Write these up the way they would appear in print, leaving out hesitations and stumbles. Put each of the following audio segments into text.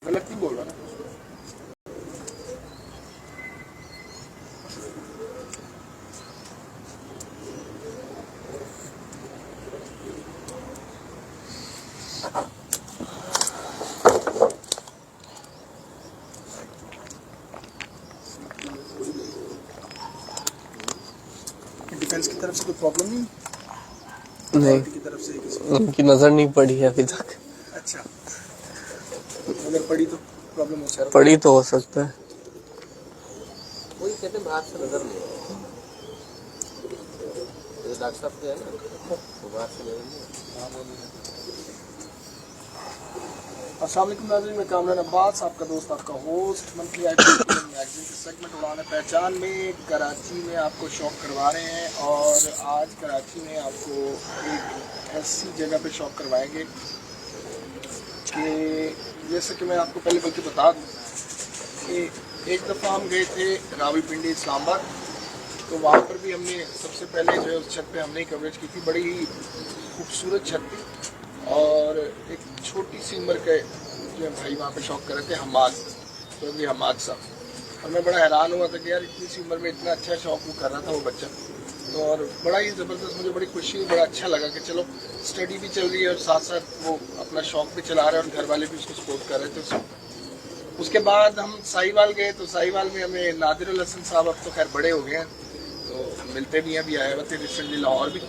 गलत नहीं बोल रहा ना। डिफेंस की तरफ से कोई प्रॉब्लम नहीं की तरफ से उनकी नजर नहीं पड़ी है अभी तक। अच्छा, अगर पड़ी तो प्रॉब्लम हो सकता है। पड़ी तो हो सकता है। वही कहते हैं बाहर से नजर नहीं डॉक्टर साहब के है ना, तो बाहर से नजर नहीं। अस्सलाम वालेकुम नाज़रीन, मैं कामरान अब्बास, आपका दोस्त, आपका होस्ट, मंथली मैगजीन के सेगमेंट उड़ान पहचान में कराची में आपको शौक करवा रहे हैं। और आज कराची में आपको एक ऐसी जगह पे शौक करवाएंगे कि जैसे कि मैं आपको पहले बल्कि बता दूँ कि एक दफ़ा हम गए थे रावलपिंडी इस्लामाबाद, तो वहाँ पर भी हमने सबसे पहले जो है उस छत पे हमने कवरेज की थी। बड़ी ही खूबसूरत छत थी और एक छोटी सी उम्र के जो भाई वहाँ पे शौक कर रहे थे, हमाद, तो हमाद साहब। और मैं बड़ा हैरान हुआ था कि यार इतनी सी उम्र में इतना अच्छा शौक वो कर रहा था वो बच्चा। तो और बड़ा ही ज़बरदस्त, मुझे बड़ी खुशी हुई, बड़ा अच्छा लगा कि चलो स्टडी भी चल रही है और साथ साथ वो अपना शौक भी चला रहे हैं और घर वाले भी उसको सपोर्ट कर रहे थे। उसके बाद हम साहिवाल गए, तो साहिवाल में हमें नादिर उल हसन साहब, अब तो खैर बड़े हो गए हैं तो मिलते भी हैं, अभी आए हुए थे रिसेंटली लाहौर भी।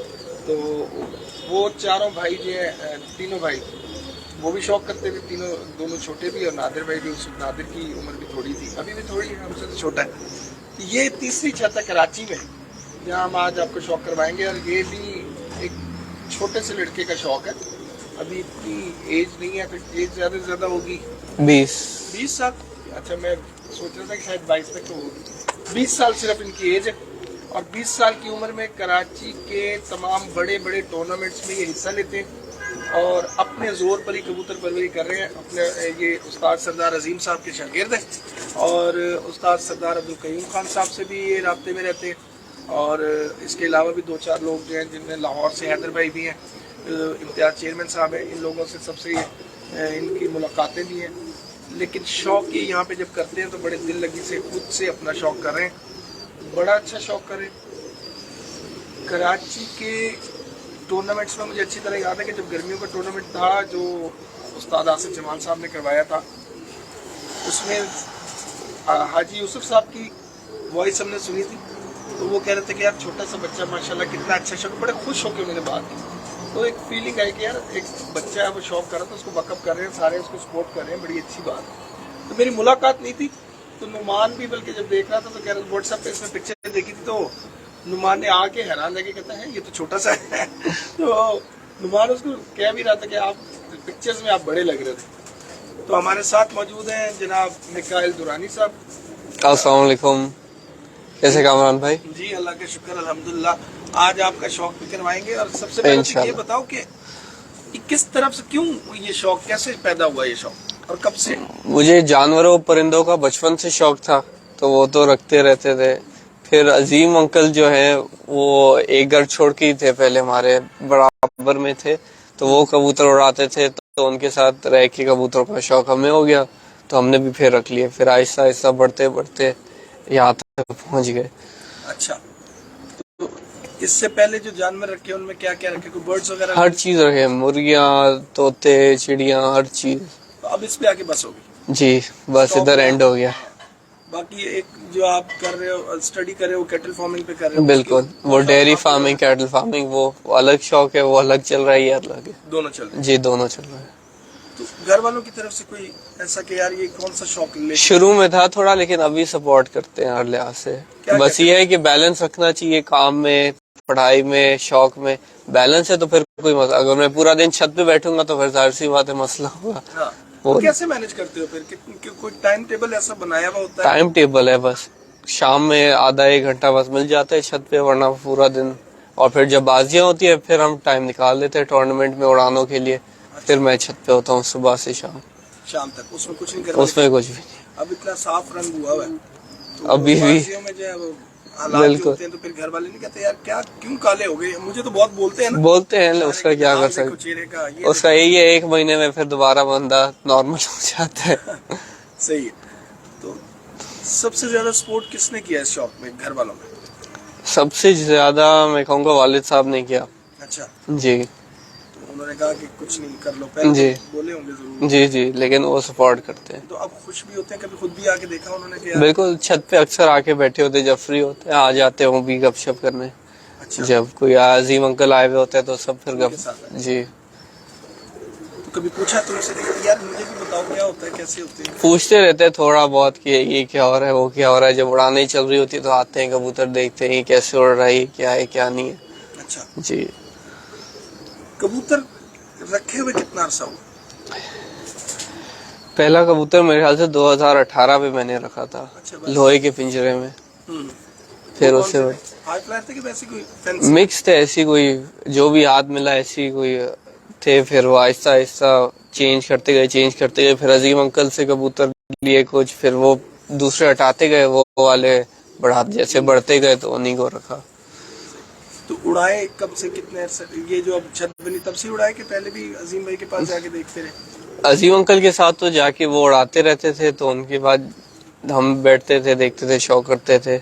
तो वो चारों भाई जो हैं, तीनों भाई वो भी शौक करते थे, दोनों छोटे भी, और नादिर भाई भी। उस नादिर की उम्र भी थोड़ी थी, अभी भी थोड़ी है, हमसे तो छोटा है। ये तीसरी छत है कराची में जहाँ हम आज आपको शौक करवाएंगे। और ये भी एक छोटे से लड़के का शौक है, अभी इतनी एज नहीं है, तो एज ज़्यादा से ज़्यादा होगी 20 साल। अच्छा, मैं सोच रहा था कि शायद 22 तक तो होगी। 20 साल सिर्फ इनकी एज है और 20 साल की उम्र में कराची के तमाम बड़े बड़े टूर्नामेंट्स में ये हिस्सा लेते हैं और अपने ज़ोर पर ही कबूतर परवरी कर रहे हैं। अपने ये उस्ताद सरदार अजीम साहब के शागिर्द हैं और उस्ताद सरदार अब्दुल कयूम खान साहब से भी ये राब्ते में रहते हैं। और इसके अलावा भी 2-4 लोग जो हैं, जिनमें लाहौर से हैदर भाई भी हैं, इम्तियाज़ चेयरमैन साहब हैं, इन लोगों से सबसे इनकी मुलाकातें भी हैं। लेकिन शौक़ ये यहाँ पे जब करते हैं तो बड़े दिल लगी से खुद से अपना शौक़ कर रहे हैं, बड़ा अच्छा शौक़ करें। कराची के टूर्नामेंट्स में मुझे अच्छी तरह याद है कि जब गर्मियों का टूर्नामेंट था जो उस्ताद आसिफ जमाल साहब ने करवाया था, उसमें हाजी यूसुफ साहब की वॉइस हमने सुनी थी। तो वो कह रहे थे कि यार छोटा सा बच्चा माशाल्लाह कितना अच्छा शौक, बड़े खुश होकर उन्होंने बात की। तो एक फीलिंग आई कि यार एक बच्चा है वो शौक कर रहा था, उसको बकअप कर रहे हैं सारे, उसको सपोर्ट कर रहे हैं, बड़ी अच्छी बात है। तो मेरी मुलाकात नहीं थी तो नुमान भी बल्कि जब देख रहा था तो कह रहा व्हाट्सएप पे इसमें पिक्चर देखी थी, तो नुमान ने आके हैरान लगे, कहता है ये तो छोटा सा है। तो नुमान उसको कह भी रहा था कि आप पिक्चर्स में आप बड़े लग रहे थे। तो हमारे साथ मौजूद हैं जनाब मिकाइल दुरानी साहब। अस्सलाम वालेकुम, कैसे कामरान भाई? जी अल्लाह का शुक्र, अल्हम्दुलिल्लाह। आज आपका शौक भी करवाएंगे और सबसे पहले तो ये बताओ कि किस तरफ से, क्यों ये शौक, कैसे पैदा हुआ ये शौक और कब से? मुझे जानवरों परिंदों का बचपन से शौक था, तो वो तो रखते रहते थे। फिर अजीम अंकल जो है वो एक घर छोड़ के ही थे, पहले हमारे बराबर में थे, तो वो कबूतर उड़ाते थे, तो उनके साथ रह के कबूतरों का शौक हमें हो गया, तो हमने भी फिर रख लिए। फिर आहिस्ता आहिस्ता बढ़ते बढ़ते यहाँ तक पहुँच गए। अच्छा, तो इससे पहले जो जानवर रखे उनमें क्या क्या रखे, कोई बर्ड्स वगैरह? हर चीज रखे, मुर्गियाँ, तोते, चिड़िया, हर चीज। तो अब इस पे आके बस होगी? जी बस इधर एंड हो गया। बाकी एक जो आप कर रहे हो, स्टडी कर रहे हो, कैटल फार्मिंग पे कर रहे हो? बिल्कुल, वो डेयरी फार्मिंग, कैटल फार्मिंग, वो अलग शौक है, वो अलग चल रहा है, ये अलग है। दोनों चल रहे हैं? जी दोनों चल रहा है। तो घर वालों की तरफ से कोई ऐसा कि यार ये कौन सा शौक ले? शुरू में था थोड़ा, लेकिन अभी सपोर्ट करते हैं हर लिहाज से। बस ये है कि बैलेंस रखना चाहिए, काम में, पढ़ाई में, शौक में बैलेंस है तो फिर कोई मसला। अगर मैं पूरा दिन छत पे बैठूंगा तो फिर जाहिर सी बात है मसला होगा। हाँ। तो कैसे मैनेज करते हो फिर? कोई टाइम टेबल ऐसा बनाया हुआ होता है? टाइम टेबल है, बस शाम में आधा 1 घंटा बस मिल जाता है छत पे, वरना पूरा दिन। और फिर जब बाजियां होती है फिर हम टाइम निकाल लेते हैं टूर्नामेंट में उड़ानों के लिए। फिर मैं छत पे होता हूँ सुबह से शाम तक, उसमें कुछ नहीं उसमें कुछ भी नहीं। अब इतना साफ रंग हुआ है तो अभी भी में जो है वो हालात जो बिल्कुल। होते हैं तो फिर घर वाले नहीं कहते यार क्या क्यों काले हो गए? मुझे तो बहुत बोलते हैं ना, बोलते हैं, अरे उसका क्या कर देखो सकते। चेहरे का ये उसका देखो। यही है, 1 महीने में फिर दोबारा बंदा नॉर्मल हो जाता है। सही है। तो सबसे ज्यादा सपोर्ट किसने किया इस शौक में घर वालों में? सबसे ज्यादा मैं कहूँगा वालिद साहब ने किया। अच्छा, जी तो उन्होंने कहा कि कुछ नहीं कर लो, पहले जी तो बोले होंगे जरूर। जी जी, लेकिन वो सपोर्ट करते हैं। तो अब खुश भी होते हैं, कभी खुद भी आके देखा उन्होंने कि यार? बिल्कुल, छत पे अक्सर आके बैठे होते, जब फ्री होते हैं आ जाते हो भी गपशप करने। अच्छा, जब कोई अजीम अंकल आए हुए होते हैं तो सब फिर उनके गप। साथ है। जी, तो कभी पूछा तुमसे कि यार मुझे भी बताओ क्या होता है, कैसे होते हैं? पूछते रहते हैं थोड़ा बहुत कि ये क्या हो रहा है, वो क्या हो रहा है। जब उड़ाने चल रही होती है तो आते हैं कबूतर, देखते हैं ये कैसे उड़ रहा है, ये क्या है क्या नहीं है। अच्छा, जी, कबूतर रखे हुए कितना अरसा हुआ? पहला कबूतर मेरे ख्याल से 2018 में मैंने रखा था, अच्छा, बस। लोहे के पिंजरे में। हम्म। फिर वो कौन उससे से थे? हाई फ्लायर थे कि वैसे कोई फैंसी? मिक्स थे, ऐसी कोई जो भी हाथ मिला ऐसी कोई थे। फिर वो आहिस्ता आहिस्ता चेंज करते गए। फिर अजीम अंकल से कबूतर लिए कुछ, फिर वो दूसरे हटाते गए, वो वाले जैसे बढ़ते गए तो उन्हीं को रखा। तो उड़ाए कब से, कितने अरसे? ये जो अब छत बनी तब से उड़ाए कि पहले भी अजीम भाई के पास जाके देखते रहे? अजीम अंकल के साथ तो जाके वो उड़ाते रहते थे, तो उनके बाद हम बैठते थे, देखते थे, शौक करते थे।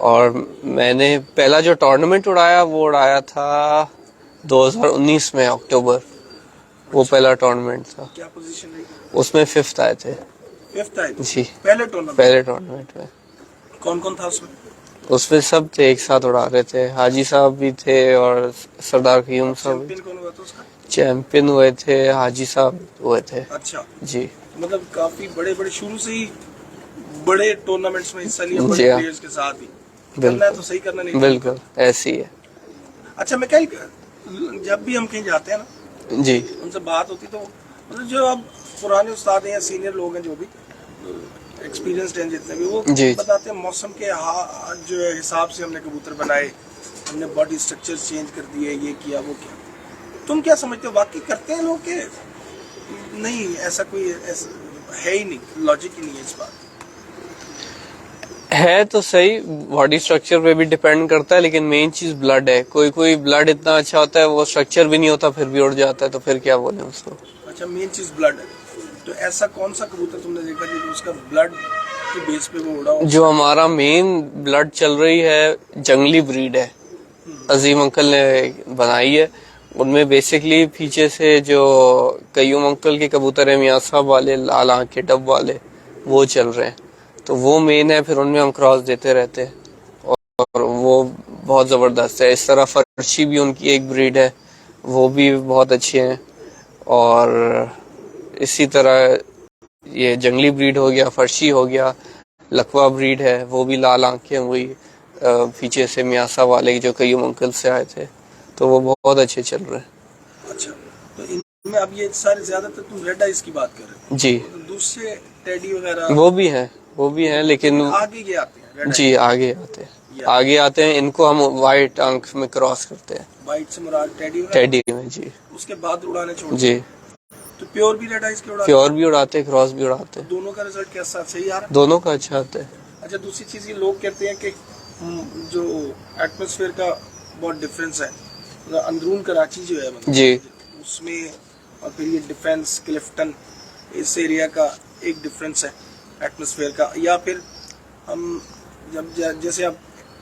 और मैंने पहला जो टूर्नामेंट उड़ाया वो उड़ाया था 2019 में अक्टूबर। वो पहला टूर्नामेंट था, क्या पोजीशन रही? उसमें 5th आए थे। 5th आए थे? जी, पहले टूर्नामेंट? पहले टूर्नामेंट में। कौन कौन था उसमें? उसमें सब थे, एक साथ उड़ा रहे थे। हाजी साहब भी थे और सरदार क़यूम साहब भी चैंपियन कौन हुआ था उसका? थे। चैंपियन हुए थे हाजी साहब हुए थे। अच्छा, जी मतलब काफी बड़े बड़े शुरू से ही बड़े टूर्नामेंट्स में हिस्सा लिया, जी बड़े हाँ, प्लेयर्स के साथ ही। करना है तो सही करना, नहीं तो नहीं बिल्कुल ऐसी है। करना। अच्छा, मैं कहीं जब भी हम कहीं जाते हैं ना, जी उनसे बात होती तो मतलब जो अब पुराने उस्ताद हैं या सीनियर लोग हैं, जो भी एक्सपीरियंस्ड हैं जितने भी, वो जी बताते हैं मौसम के जो है हिसाब से हमने कबूतर बनाए, हमने बॉडी स्ट्रक्चर चेंज कर दिए, ये किया वो किया। तुम क्या समझते हो, वाकई करते हैं लोग के नहीं? ऐसा कोई है ही नहीं, लॉजिक ही नहीं है इस बात। है तो सही, बॉडी स्ट्रक्चर पे भी डिपेंड करता है, लेकिन मेन चीज ब्लड है। कोई कोई ब्लड इतना अच्छा होता है वो स्ट्रक्चर भी नहीं होता फिर भी उड़ जाता है, तो फिर क्या बोले उसको। अच्छा, मेन चीज ब्लड है। तो ऐसा कौन सा कबूतर तुमने देखा कि उसका ब्लड की बेस पे वो उड़ा हो? जो हमारा मेन ब्लड चल रही है, जंगली ब्रीड है, अजीम अंकल ने बनाई है। उनमें बेसिकली पीछे से जो कयूम अंकल के कबूतर है, मियां साहब वाले, लाल आंख के डब वाले, वो चल रहे हैं। तो वो मेन है, फिर उनमें हम क्रॉस देते रहते हैं और वो बहुत जबरदस्त है। इस तरह फर्शी भी उनकी एक ब्रीड है, वो भी बहुत अच्छे हैं। और इसी तरह ये जंगली ब्रीड हो गया, फर्शी हो गया, लकवा ब्रीड है, वो भी लाल आंखें हुई, पीछे से मियासा वाले जो कयूम अंकल से आए थे, तो वो बहुत अच्छे चल रहे हैं। अच्छा, तो इनमें अब ये सारे ज्यादातर तुम रेड आइज की बात कर रहे हो? जी, तो दूसरे टेडी वगैरह वो भी हैं लेकिन आगे ये आते हैं रेड जी आगे आते हैं। इनको हम वाइट आंख में क्रॉस करते हैं, वाइट से मुराद टेडी वगैरह, टेडी में। जी उसके बाद उड़ाने छोड़ते जी, हैं। तो प्योर भी रेड आइज के उड़ाते प्योर भी उड़ाते हैं, क्रॉस भी उड़ाते हैं, दोनों का रिजल्ट कैसा, सही आ रहा है? दोनों का अच्छा आता है। अच्छा, दूसरी चीज ये लोग कहते हैं कि जो एटमॉस्फेयर का बहुत डिफरेंस है, मतलब अंदरून कराची जो है, मतलब जी उसमें, और फिर ये डिफेंस क्लिफ्टन, इस एरिया का एक डिफरेंस है एटमॉस्फेयर का। या फिर हम जब जैसे आप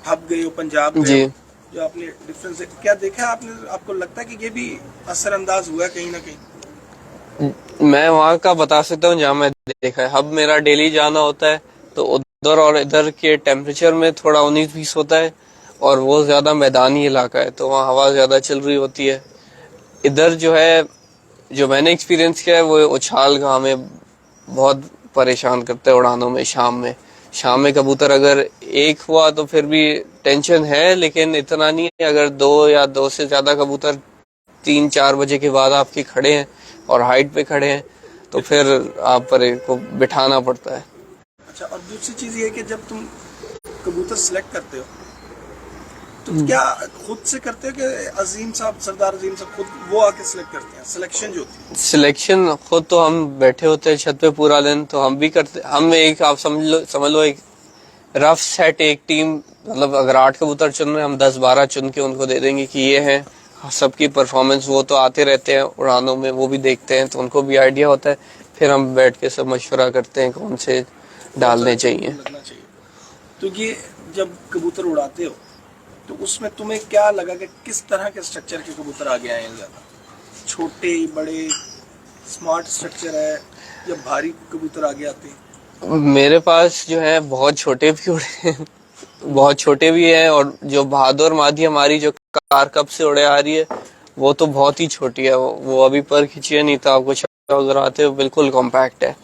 हब गए हो, पंजाब गए जी हो, जो आपने डिफरेंस क्या देखा है आपने, आपको लगता है कि ये भी असरअंदाज हुआ कहीं ना कहीं? मैं वहाँ का बता सकता हूँ जहाँ मैं देखा है। अब मेरा डेली जाना होता है, तो उधर और इधर के टेम्परेचर में थोड़ा 19-20 होता है, और वो ज्यादा मैदानी इलाका है तो वहाँ हवा ज्यादा चल रही होती है। इधर जो है, जो मैंने एक्सपीरियंस किया है, वो उछाल का हमें बहुत परेशान करता है उड़ानों में। शाम में कबूतर अगर एक हुआ तो फिर भी टेंशन है, लेकिन इतना नहीं है। अगर 2 या 2 से ज्यादा कबूतर 3-4 बजे के बाद आपके खड़े हैं और हाइट पे खड़े हैं, तो फिर आप पर को बिठाना पड़ता है। अच्छा, और दूसरी चीज ये है कि जब तुम कबूतर सिलेक्ट करते हो तो क्या खुद से करते हो कि अजीम साहब, सरदार अजीम साहब खुद वो आके सिलेक्ट करते हैं? सिलेक्शन जो होती है, सिलेक्शन खुद तो हम बैठे होते हैं छत पे पूरा दिन, तो हम भी करते। हम एक, आप समझ लो एक रफ सेट एक टीम, मतलब अगर 8 कबूतर चुन रहे हैं, हम 10-12 चुन के उनको दे देंगे कि ये हैं। सबकी परफॉर्मेंस, वो तो आते रहते हैं उड़ानों में, वो भी देखते हैं, तो उनको भी आइडिया होता है। फिर हम बैठ के सब मशवरा करते हैं कौन से डालने चाहिए। लगना चाहिए। तो ये जब कबूतर उड़ाते हो तो उसमें तुम्हें क्या लगा कि किस तरह के स्ट्रक्चर के कबूतर आगे आए हैं ज्यादा? छोटे, बड़े, स्मार्ट स्ट्रक्चर है या भारी कबूतर आगे आते हैं? मेरे पास जो है बहुत छोटे भी उड़े हैं, बहुत छोटे भी हैं, और जो बहादुर मादी हमारी जो कार कब से उड़े आ रही है, वो तो बहुत ही छोटी है। वो अभी पर खिंची नहीं, तो आपको अगर आते हो बिल्कुल कॉम्पैक्ट है।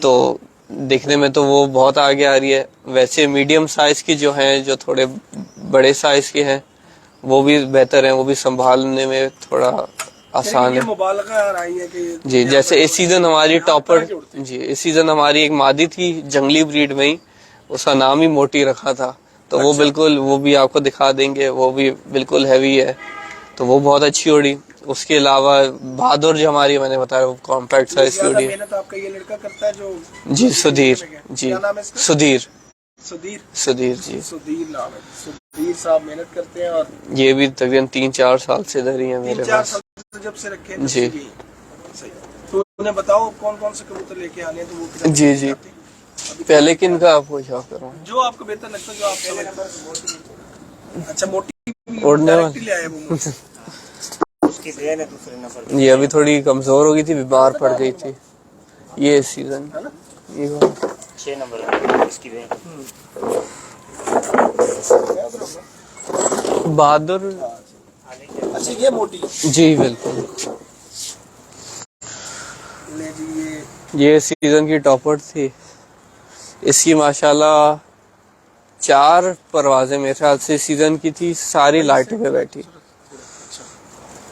तो दिखने में तो वो बहुत आगे आ रही है। वैसे मीडियम साइज की जो हैं, जो थोड़े बड़े साइज के हैं, वो भी बेहतर हैं, वो भी संभालने में थोड़ा आसान ये है। मुबालगा आ रही है कि जी, जैसे इस सीजन हमारी यहाँ टॉपर, तरह के उड़ते हैं। जी इस सीजन हमारी एक मादी थी जंगली ब्रीड में ही, उसका नाम ही मोटी रखा था। तो वो अच्छा। बिल्कुल, वो भी आपको दिखा देंगे, वो भी बिल्कुल हैवी है, तो वो बहुत अच्छी उड़ी। उसके अलावा बहादुर जो हमारी, मैंने बताया, वो कॉम्पैक्ट साइज की ज्यादा उड़ी। मेहनत आपका ये लड़का करता है जो जी सुधीर, जी क्या नाम है इसका? सुधीर, सुधीर। सुधीर जी। सुधीर नाम है। सुधीर साहब मेहनत करते हैं और ये भी तकरीबन 3-4 साल से इधर ही है मेरे 3-4 पास। साल से जब से रखे हैं, जी। जब से यही। सही। तो उन्हें बताओ कौन कौन से कबूतर लेके आने हैं, तो वो किधर जी जी। जाते हैं? अभी पहले किन का आपको शौक करूँ? जो आपको बेहतर लगता है, जो आप समझ। अच्छा, मोटी उड़ने डायरेक्ट वाली। ले आए वो। उसकी बहन है दूसरे नंबर ये अभी थोड़ी कमजोर हो गई थी, बीमार पड़ गई थी ये सीजन। है ना? ये वाला। 6 नंबर इसकी बहन। बहादुर। अच्छा, ये मोटी जी बिल्कुल। ले जी। ये सीजन की टॉपर थी। इसकी माशाल्लाह 4 परवाजें मेरे ख्याल से सीजन की थी, सारी लाइटों पे बैठी।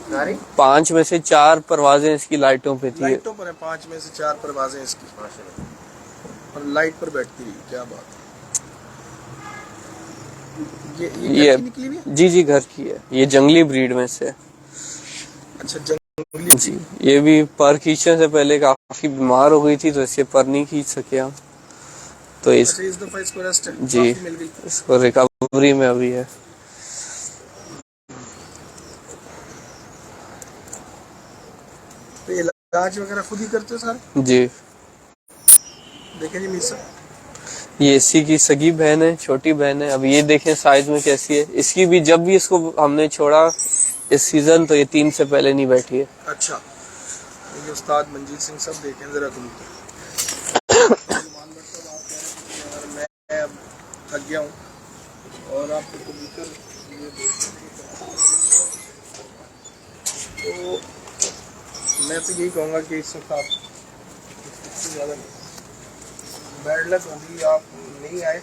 सारी 5 में से 4 परवाजें इसकी लाइटों पे थी। लाइटों पर है, 5 में से 4 परवाजें इसकी और लाइट पर बैठती रही। क्या बात है। ये घर की निकली हुई है? जी जी, घर की है। ये जंगली ब्रीड में से। अच्छा, जंगली। जी, ये भी पर खींचने से पहले काफी बीमार हो गई थी, तो इससे पर नहीं खींच सके हम। तो इस अच्छा, इस दफा इसको रेस्ट जी, काफी मिल गई। इसको रिकवरी में अभी है। तो ये इलाज वगैरह खुद ही करते हो सारे? जी, देखें जी मीसा, ये इसी की सगी बहन है, छोटी बहन है। अब ये देखें साइज में कैसी है। इसकी भी जब भी इसको हमने छोड़ा इस सीजन, तो ये 3 से पहले नहीं बैठी है। अच्छा, ये उस्ताद मंजीत सिंह सब देखें जरा कबूतर। यार मैं अब थक गया हूँ और आपको कबूतर ये तो मैं तो यही कहूँगा कि इस वक्त आप इससे ज़्यादा बैड लक होगी, आप नहीं आए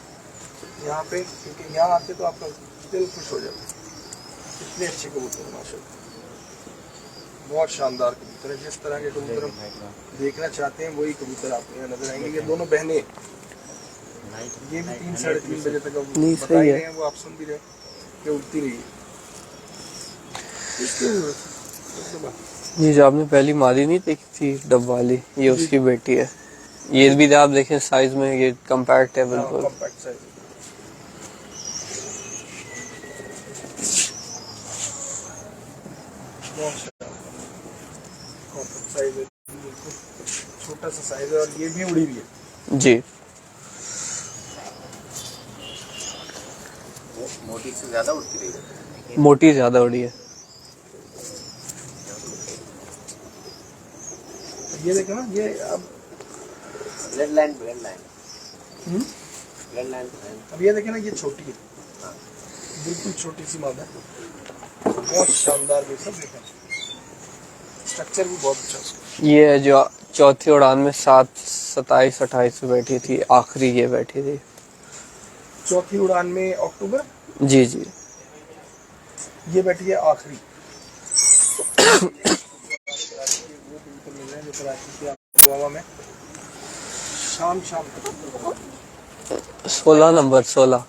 यहाँ पे, क्योंकि यहाँ आते तो आपका दिल खुश हो जाता। इतने अच्छे कबूतर हैं माशाल्लाह, बहुत शानदार कबूतर है। जिस तरह के कबूतर हम देखना चाहते हैं वही कबूतर आपको यहाँ नजर आएंगे। ये दोनों बहनें, ये भी 3-3:30 बजे तक अब नहीं, बता सही ही है। रहे हैं, वो आप सुन भी रहे हैं कि उड़ती रही है। ये जो आपने पहली मादी नहीं देखी थी डब वाली, ये उसकी बेटी है। ये भी आप देखें साइज में, ये कम्पैक्ट है बिल्कुल। Compact size. कॉम्पैक्ट साइज है, बिल्कुल छोटा सा साइज है और ये भी उड़ी हुई है। जी, मोटी से ज्यादा उड़ती रही है। मोटी ज्यादा उड़ी है। ये देखे ना, ये अब ब्लड लाइन ब्लड लाइन। अब ये देखे ना, ये छोटी है, बिल्कुल छोटी सी मादा है, बहुत शानदार। भी सब देखें, स्ट्रक्चर भी बहुत अच्छा उसका। ये है जो चौथी उड़ान में 7-27-28 में बैठी थी, आखिरी ये बैठी थी। चौथी उड़ान में अक्टूबर, जी जी। ये बैठी है आखिरी। जो कराची के गोवा में शाम तक 16 नंबर 16।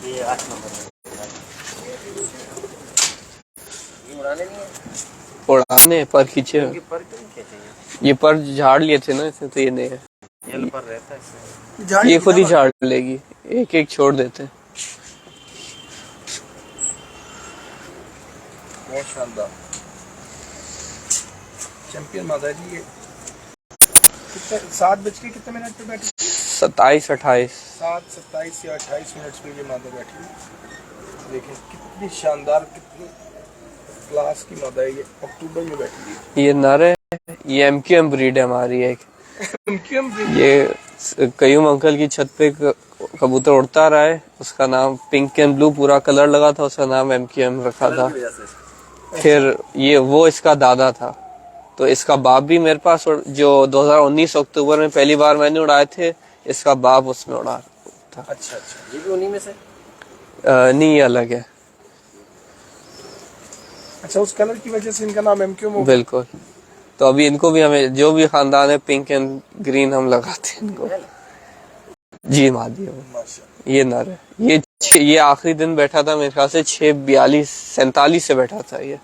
ये 8 नंबर ये उड़ाने नहीं है। उड़ाने पर खींचे, इनके पर क्यों खींचे हैं? ये पर झाड़ लिए थे ना इसने, तो ये नहीं है। जेल पर रहता है इसमें। झाड़ ये खुद ही झाड़ झाड़ लेगी, एक एक छोड़ देते हैं। बहुत शानदार चैंपियन माता है जी। ये कितने 7 बज के कितने मिनट पे बैठी? 27-28। 7:27 या 28 मिनट पे ये माता बैठी है। देखें कितनी शानदार, कितनी क्लास की माता है ये। अक्टूबर में बैठी है। ये नर है, ये MQM ब्रीड है हमारी एक। MQM ये कयूम अंकल की छत पे कबूतर उड़ता रहा है, उसका नाम पिंक एंड ब्लू पूरा कलर लगा था, उसका नाम MQM रखा था। फिर ये वो इसका दादा था, तो इसका बाप भी मेरे पास जो 2019 अक्टूबर में पहली बार मैंने उड़ाए थे, इसका बाप उसमें उड़ा था। अच्छा अच्छा, ये भी उन्हीं में से। नहीं, ये अलग है। अच्छा उस कलर की वजह से इनका नाम MQM हो गया। बिल्कुल। तो अभी इनको भी, हमें जो भी खानदान है पिंक एंड ग्रीन हम लगाते हैं इनको। जी मादी है वो। माशाल्लाह। ये नर है। ये आखिरी दिन बैठा था मेरे ख्याल से 6:42-47 से बैठा था ये।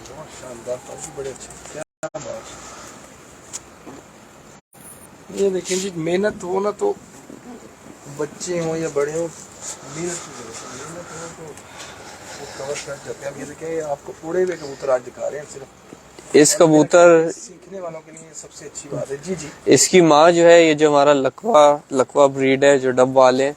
बहुत शानदार, काफी बड़े अच्छे। क्या बात। ये देखें जी, मेहनत हो ना तो बच्चे हों या बड़े हों, मेहनत की जरूरत है। मेहनत हो तो वो कवर कर जाते हैं। अब ये देखें, ये आपको उड़े हुए कबूतर आज दिखा रहे हैं सिर्फ। इस कबूतर, सीखने वालों के लिए सबसे अच्छी बात है। जी जी। इसकी माँ जो है, ये जो हमारा लकवा ब्रीड है जो डब वाले,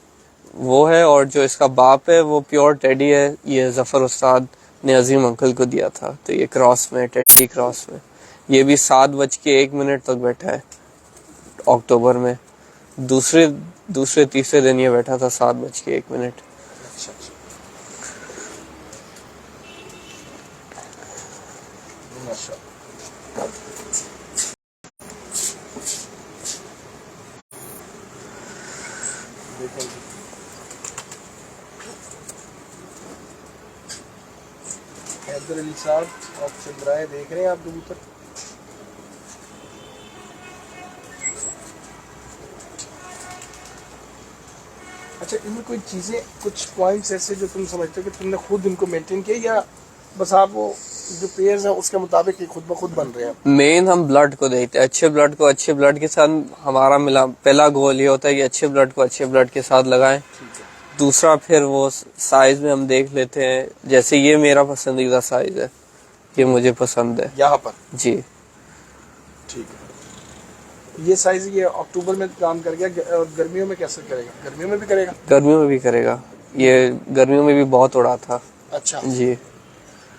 वो है। और जो इसका बाप है वो प्योर टेडी है, ये जफर उस्ताद ने अजीम अंकल को दिया था। तो ये क्रॉस में, टेडी क्रॉस में, ये भी 7:01 तक बैठा है अक्टूबर में। दूसरे तीसरे दिन ये बैठा था 7:01। अच्छा अच्छा, माशाल्लाह। देखें जी, हैदर अली साहब आप चंद्राए देख रहे हैं आप कबूतर। अच्छा, इनमें कोई चीजें, कुछ पॉइंट्स ऐसे जो तुम समझते हो कि तुमने खुद इनको मेंटेन किया, या बस आप वो जो पेयर्स हैं उसके मुताबिक ये खुद ब खुद बन रहे हैं? मेन हम ब्लड को देखते हैं, अच्छे ब्लड को अच्छे ब्लड के साथ हमारा मिला। पहला गोल ये होता है कि अच्छे ब्लड को अच्छे ब्लड के साथ लगाएं। दूसरा फिर वो साइज में हम देख लेते हैं, जैसे ये मेरा पसंदीदा साइज है, ये मुझे पसंद है यहाँ पर। जी। ठीक है, ये साइज ये अक्टूबर में काम कर गया, और गर्मियों में कैसे करेगा? गर्मियों में भी करेगा? गर्मियों में भी करेगा, ये गर्मियों में भी बहुत उड़ा था। अच्छा जी।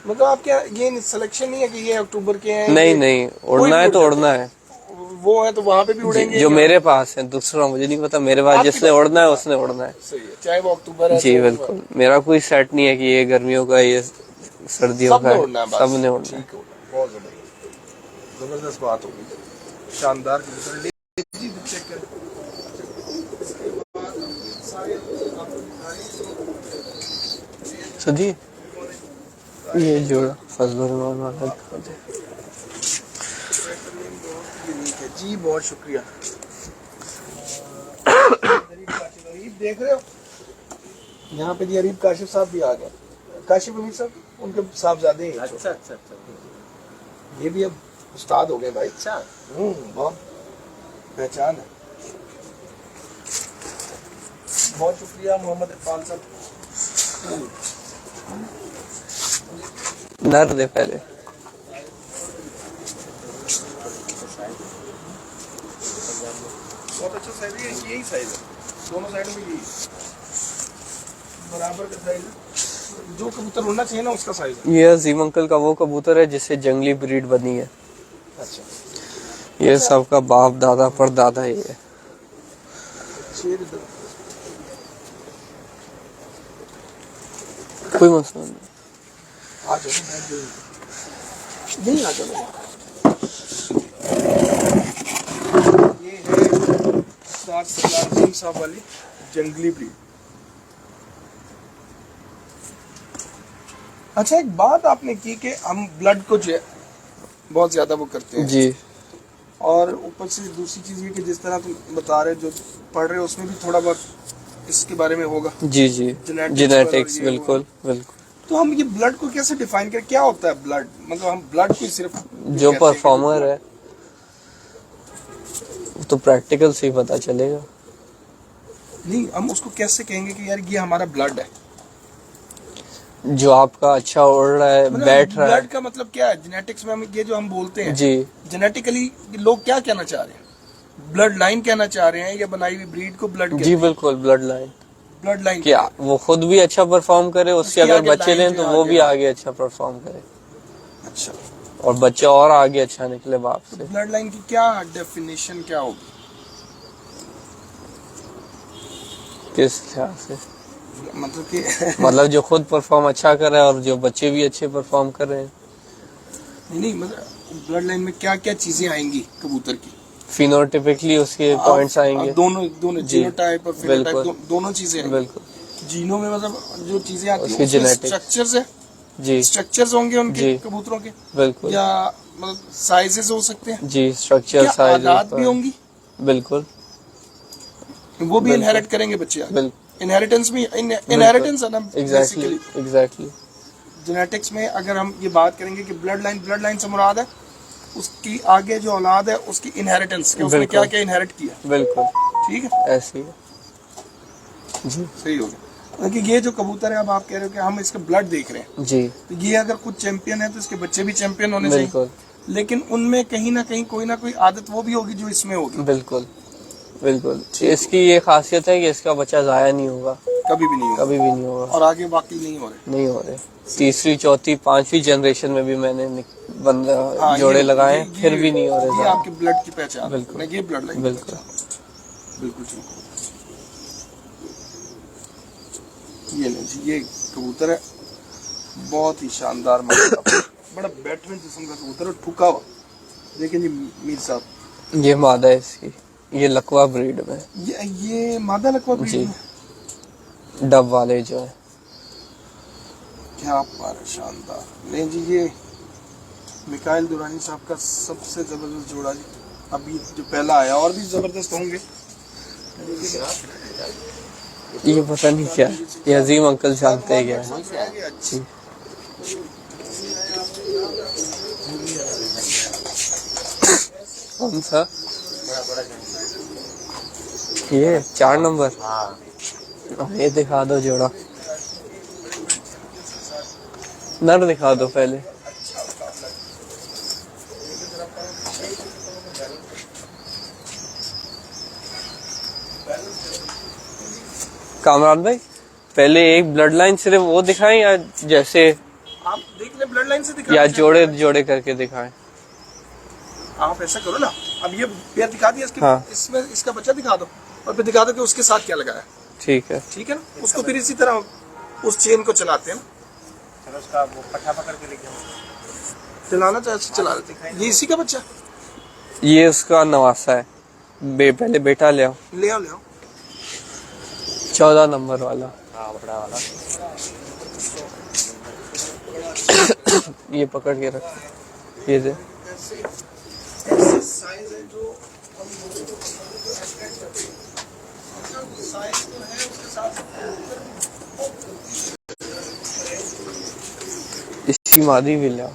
मतलब आप क्या, ये सिलेक्शन नहीं है कि ये अक्टूबर के हैं? नहीं ये नहीं, उड़ना है तो उड़ उड़ना है। वो है तो वहाँ पे भी उड़ेंगे? जो मेरे पास है, दूसरा मुझे नहीं पता। मेरे पास आपके जिसने पास? उड़ना है उसने उड़ना है। सही है, चाहे वो अक्टूबर है। जी चाहे वो- बिल्कुल, मेरा कोई सेट नहीं है कि ये गर्मियों का, ये सर्दियों का सबने है। उड़ना है बस। सबने उड़ना है। ठीक है, बहुत जबरदस्त बात होगी, शानदार कबूतर। ले जी, चेक करें। इसके बाद सारे आपको दिखा रहे हैं। तो जी ये जोड़ा फजलुर रहमान वाला दिखा दे। यूनिक है जी, बहुत शुक्रिया। अरीब देख रहे हो, यहाँ पे जी अरीब काशिफ साहब भी आ गए। काशिफ अमीर साहब, उनके साहबजादे हैं। अच्छा अच्छा अच्छा। ये भी अब उस्ताद हो गए भाई। अच्छा, बहुत पहचान है। बहुत शुक्रिया मोहम्मद इरफान साहब। नर दे पहले। बहुत अच्छा साइज है, यही साइज है, दोनों साइड में यही बराबर का साइज है। जो कबूतर होना चाहिए ना उसका साइज है। ये अजीम अंकल का वो कबूतर है जिससे जंगली ब्रीड बनी है। अच्छा, ये सबका बाप दादा पर दादा ही है। शेर इधर। कोई मसला नहीं। आ जाओ, यही आ जाओ। ये है उस्ताद सरदार अजीम साहब वाली जंगली ब्रीड। अच्छा, एक बात आपने की कि हम ब्लड को जो है बहुत ज्यादा वो करते हैं जी। और ऊपर से दूसरी चीज ये कि जिस तरह तुम बता रहे जो पढ़ रहे हो उसमें भी थोड़ा बहुत इसके बारे में होगा। जी जी, जेनेटिक्स, बिल्कुल बिल्कुल। तो हम ये ब्लड को कैसे डिफाइन करें? क्या होता है ब्लड? मतलब हम ब्लड को सिर्फ जो कहते हैं कि परफॉर्मर है वो तो प्रैक्टिकल से ही पता चलेगा। नहीं, हम उसको कैसे कहेंगे कि यार ये हमारा ब्लड है? जो आपका अच्छा उड़ रहा है, बैठ रहा ब्लड है। का मतलब क्या है? जेनेटिक्स में हम ये जो हम बोलते हैं, जी जेनेटिकली लोग क्या कहना चाह रहे हैं? ब्लड लाइन कहना चाह रहे हैं या बनाई हुई ब्रीड को ब्लड जी बिल्कुल, ब्लड लाइन ब्लड लाइन कि वो खुद भी अच्छा परफॉर्म करे, उसके उसकी अगर आगे बच्चे लाइन लें जो तो है वो आगे भी है। आगे अच्छा परफॉर्म करे अच्छा, और बच्चा और आगे अच्छा निकले बाप तो से। ब्लड लाइन की क्या डेफिनेशन क्या होगी? किस ख्याल से? मतलब कि मतलब जो खुद परफॉर्म अच्छा कर रहा है और जो बच्चे भी अच्छे परफॉर्म कर रहे हैं। नहीं मतलब ब्लड लाइन में क्या क्या चीजें आएंगी कबूतर की? फिनोटिपिकली उसके पॉइंट्स आएंगे। दोनों दोनों जी, जीनोटाइप और फिनोटाइप बिल्कुल। दोनों चीजें आएंगी। बिल्कुल जीनों में मतलब जो चीजें आती उसकी हैं उसमें genetics। स्ट्रक्चर्स है, जी स्ट्रक्चर्स होंगे उनके जी कबूतरों के, बिल्कुल। या मतलब साइजेस हो सकते हैं, जी स्ट्रक्चर क्या साइज आदात भी होंगी? बिल्कुल वो भी बिल्कुल। इनहेरिट करेंगे बच्चे? बिल्कुल इनहेरिटेंस में इनहेरिटेंस है ना एग्जैक्टली बेसिकली। एग्जैक्टली। जेनेटिक्स में अगर हम ये बात करेंगे कि ब्लड लाइन से मुराद है उसकी आगे जो औलाद है उसकी इनहेरिटेंस, कि उसने बिल्कुल। क्या क्या इनहेरिट किया। बिल्कुल ठीक है, ऐसे ही है। जी सही हो गया। क्योंकि ये जो कबूतर है, अब आप कह रहे हो कि हम इसका ब्लड देख रहे हैं, जी तो ये अगर कुछ चैंपियन है तो इसके बच्चे भी चैंपियन होने चाहिए, बिल्कुल लेकिन उनमें कहीं ना कहीं कोई ना कोई आदत वो भी होगी जो इसमें होगी। बिल्कुल बिल्कुल। इसकी ये खासियत है कि इसका बच्चा जाया नहीं होगा, कभी भी नहीं होगा, कभी भी नहीं होगा और आगे बाकी नहीं हो रहे। नहीं हो रहे। तीसरी चौथी पांचवी जनरेशन में भी मैंने हाँ, जोड़े लगाए फिर भी नहीं हो रहे ये ज़्यादा। आपके ब्लड की पहचान है। बिल्कुल। ये ब्लड लाइन की बिल्कुल। पहचान। बिल्कुल ठीक। ये लें जी, ये कबूतर है, बहुत ही शानदार मतलब बड़ा बैटमैन किस्म का कबूतर है, ठुका हुआ। देखिए जी मीर साहब, ये मादा है इसकी, ये लकवा ब्रीड में ये मादा लकवा ब्रीड जी। में, डब वाले जो है। क्या बात है, शानदार। नहीं जी, ये मिकाइल दुरानी साहब का सबसे जबरदस्त जोड़ा जी, अभी जो पहला आया, और भी जबरदस्त होंगे। ये पता नहीं क्या है, ये अजीम अंकल जानते हैं क्या है। अच्छी कौन सा? ये 4 नंबर। ये दिखा दो जोड़ा, नर दिखा दो पहले। कामरान भाई पहले एक ब्लड लाइन सिर्फ वो दिखाएं या जैसे आप देख ले, ब्लड लाइन से दिखा, या जोड़े जोड़े करके दिखाएं? आप ऐसा करो ना, अब ये पेयर दिखा दिया, इसके हाँ। इसमें इसका बच्चा दिखा दो, और फिर दिखा दो कि उसके साथ क्या लगा है। ठीक है ठीक है ना, उसको फिर इसी तरह उस चेन को चलाते हैं ना। चलो उसका वो पट्टा पकड़ के लेके चलाना चाहे चला लेते हैं। ये इसी का बच्चा, ये उसका नवासा है। पहले बेटा ले आओ, ले आओ ले आओ। 14 नंबर वाला। बड़ा वाला ये पकड़ के रख, ये दे। ऐसे साइज है जो साइज तो है उसके साथ इसकी मादी भी ले आओ।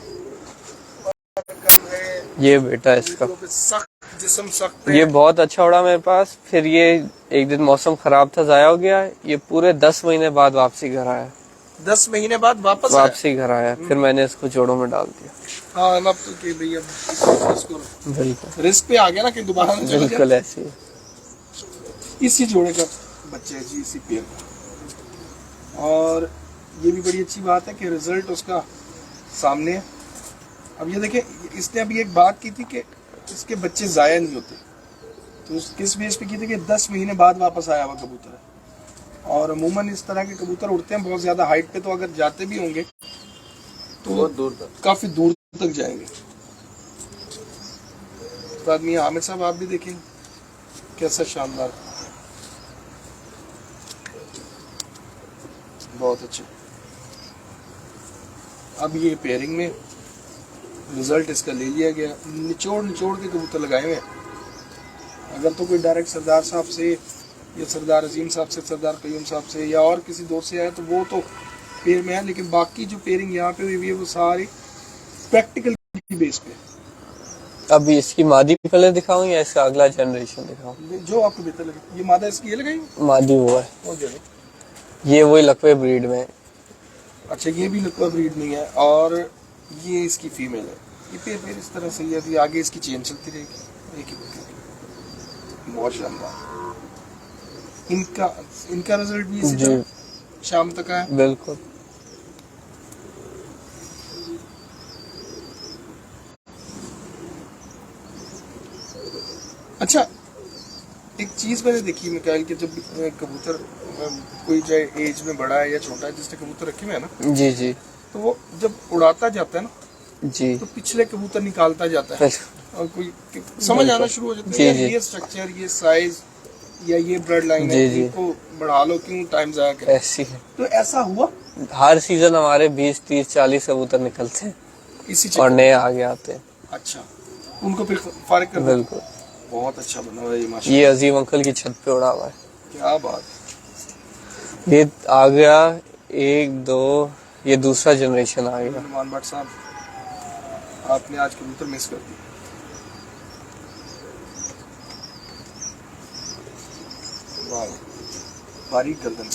कम है, ये बेटा है इसका। सख्त जिस्म सख्त ये है। बहुत अच्छा उड़ा मेरे पास, फिर ये एक दिन मौसम खराब था, जाया हो गया। ये पूरे 10 महीने बाद वापसी घर आया। 10 महीने बाद वापस आया। वापसी घर आया, फिर मैंने इसको जोड़ों में डाल दिया। हाँ, अब तो कि भैया इसको बिल्कुल रिस्क पे आ गया ना कि दोबारा ना चला बिल्कुल जाए। ऐसे ही। इसी जोड़े का बच्चे है जी, इसी पेड़ का। और ये भी बड़ी अच्छी बात है कि रिजल्ट उसका सामने है। अब ये देखें, इसने अभी एक बात की थी कि इसके बच्चे जाया नहीं होते, तो किस बेस पे की थी कि 10 महीने बाद वापस आया हुआ कबूतर है। और अमूमन इस तरह के कबूतर उड़ते हैं बहुत ज्यादा हाइट पे, तो अगर जाते भी होंगे तो बहुत दूर तक, काफी दूर तक जाएंगे। तो आदमी आमिर साहब, आप भी देखें कैसा शानदार, बहुत अच्छा। अब ये पेयरिंग में रिजल्ट इसका ले लिया गया, निचोड़ के कबूतर लगाए हुए हैं। अगर तो कोई डायरेक्ट सरदार साहब से या सरदार अजीम साहब से, सरदार कयूम साहब से या और किसी दोस्त से आए तो वो तो पेयर में है, लेकिन बाकी जो पेयरिंग यहाँ पे हुई है वो सारी प्रैक्टिकल बेस पे? अभी इसकी मादी पहले दिखाऊं या इसका अगला जनरेशन दिखाऊं? जो आपको बेहतर लगे। ये मादा इसकी ये लगाई? मादी वो है, और जो है। ये वही लकवे ब्रीड में है। अच्छा, ये भी लकवा ब्रीड नहीं है, और ये इसकी फीमेल है। ये फिर इस तरह से ये अभी आगे इसकी चेन चलती रहेगी। एक ही बकरी। बहुत शानदार। इनका रिजल्ट भी इसी जी तरह शाम तक है। बिल्कुल। अच्छा, एक चीज मैंने देखी मिकाइल कि जब कबूतर कोई चाहे एज में बड़ा है या छोटा है, जिसने कबूतर रखे हुए है ना, जी जी तो वो जब उड़ाता जाता है ना, जी तो पिछले कबूतर निकालता जाता है और कोई समझ आना शुरू हो जाता है जी, यार, जी। ये स्ट्रक्चर, ये साइज या ये ब्लड लाइन है, जी, जी। इनको बढ़ा लो, क्यों टाइम जाया करें। ऐसी है। तो ऐसा हुआ हर सीजन हमारे 20 30 40 कबूतर निकलते हैं इसी और चक्कर। नए आगे आते हैं। अच्छा, उनको फिर फारिग कर दो। बिल्कुल। बहुत अच्छा बना हुआ है ये ये माशाल्लाह। अजीम अंकल की छत पे उड़ा हुआ है। क्या बात। ये आ गया 1 2, ये दूसरा जनरेशन आ गया। नुमान भट्ट साहब, आपने आज कबूतर मिस कर दिया। वाह, बारीक गर्दन,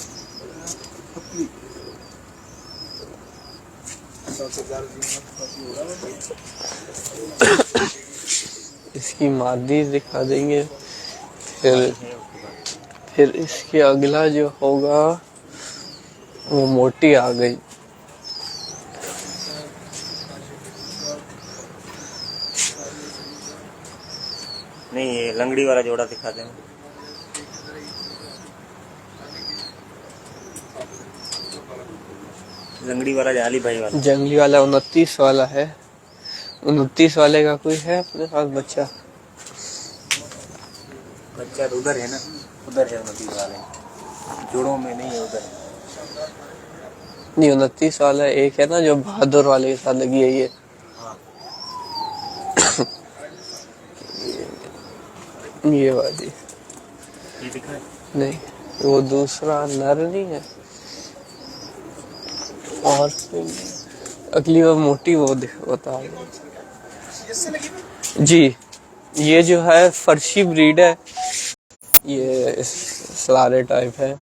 पतली। इसकी मादी दिखा देंगे, फिर इसके अगला जो होगा वो मोटी आ गई। नहीं, ये लंगड़ी वाला जोड़ा दिखा दें। लंगड़ी वाला जाली भाई वाला। जंगली वाला 29 वाला है। 29 वाले का कोई है अपने पास बच्चा? बच्चा तो उधर है ना, उधर है 29 वाले, जोड़ों में नहीं है, उधर है। नहीं, 29 वाला एक है ना जो बहादुर वाले के साथ लगी है ये। हाँ। ये वाली ये दिखा है? नहीं, वो दूसरा नर नहीं है। और अगली वो मोटी वो बता जी। ये जो है फर्शी ब्रीड है, ये सलारे टाइप है,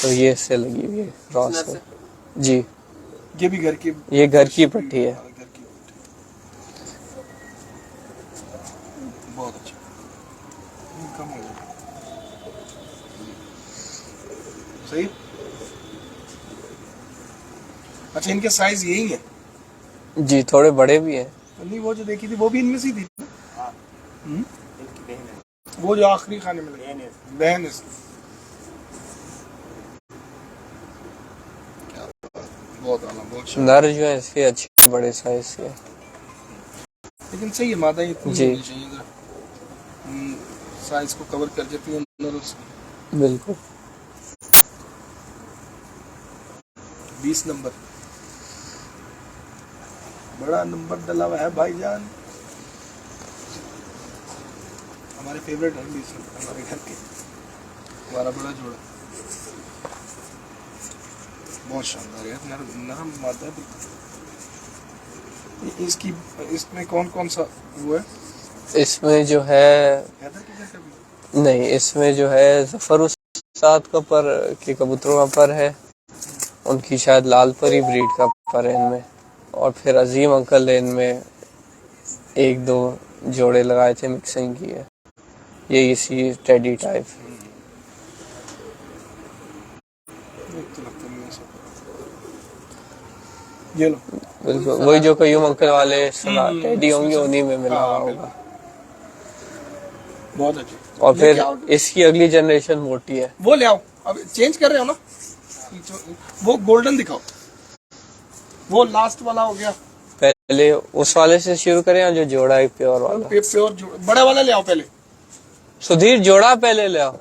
तो ये इससे लगी हुई है क्रॉस है जी। ये भी घर की, ये घर की पट्टी है। घर की पट्टी। बहुत अच्छा। ये कम हो गया। सही। अच्छा, इनके साइज यही है? जी, थोड़े बड़े भी हैं। नहीं, वो जो देखी थी वो भी इनमें से ही थी। हाँ। हम्म? इनकी बहन है। वो जो आखिरी खाने में लगी बहन है। बहन इसकी। क्या बहुत आला, बहुत शानदार। नर जो है इसके अच्छे बड़े साइज के। लेकिन सही है, मादा इतनी जी। होनी चाहिए जरा, साइज को कवर कर जाती है अंदर उसकी। बिल्कुल। 20 नंबर, बड़ा नंबर डला हुआ है भाईजान। हमारे फेवरेट है 20 नंबर, हमारे घर के, हमारा बड़ा जोड़ा। बहुत शानदार है, नरम मादा है। इसकी, इसमें कौन कौन सा वो है? इसमें जो है हैदर की जैसे भी? नहीं, इसमें जो है जफर उस्ताद का पर के कबूतरों का पर है, उनकी शायद लाल परी ब्रीड का पर है इनमें। और फिर अजीम अंकल ने इनमें 1 2 जोड़े लगाए थे, मिक्सिंग की है। ये इसी टेडी टाइप। एक तो लगता नहीं है सब। ये लो। बिल्कुल वही जो कयूम अंकल वाले टेडी होंगे, उन्हीं में मिला हुआ होगा। बहुत अच्छे। और ये फिर क्या होगा? इसकी अगली जनरेशन मोटी है। वो ले आओ, अब चेंज कर रहे हो ना, वो गोल्डन दिखाओ, वो लास्ट वाला हो गया। पहले उस वाले से शुरू करें या जो जोड़ा है प्योर वाला? प्योर बड़ा वाला ले आओ पहले। सुधीर जोड़ा पहले ले आओ,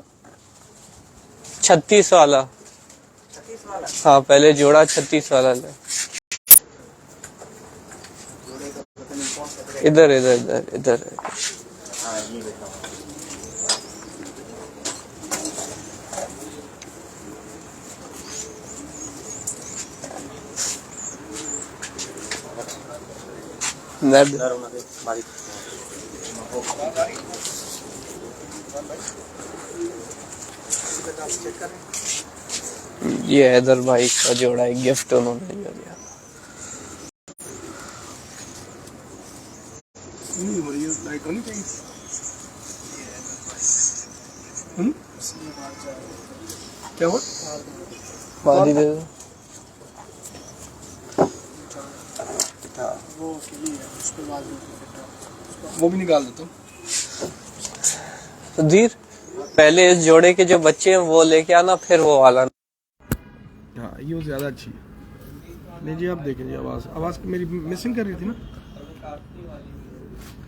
36 वाला। 36 वाला। हाँ, पहले जोड़ा 36 वाला ले। जोड़े का पता नहीं कौन सा। इधर इधर इधर इधर। हाँ, ये देखा। नर नर होना के मादी चेक करें। ये हैदर भाई का जोड़ा है, गिफ्ट उन्होंने जो दिया। नहीं हो रही है, लाइट होनी चाहिए। क्या हुआ? मादी दे दो। वो किली है, उस पे बाद में वो भी निकाल देता हूँ। तो धीर पहले इस जोड़े के जो बच्चे हैं वो लेके आना, फिर वो वाला। हाँ ये वो ज़्यादा अच्छी है। नहीं जी, आप देखें जी, आवाज़ मेरी मिसिंग कर रही थी ना,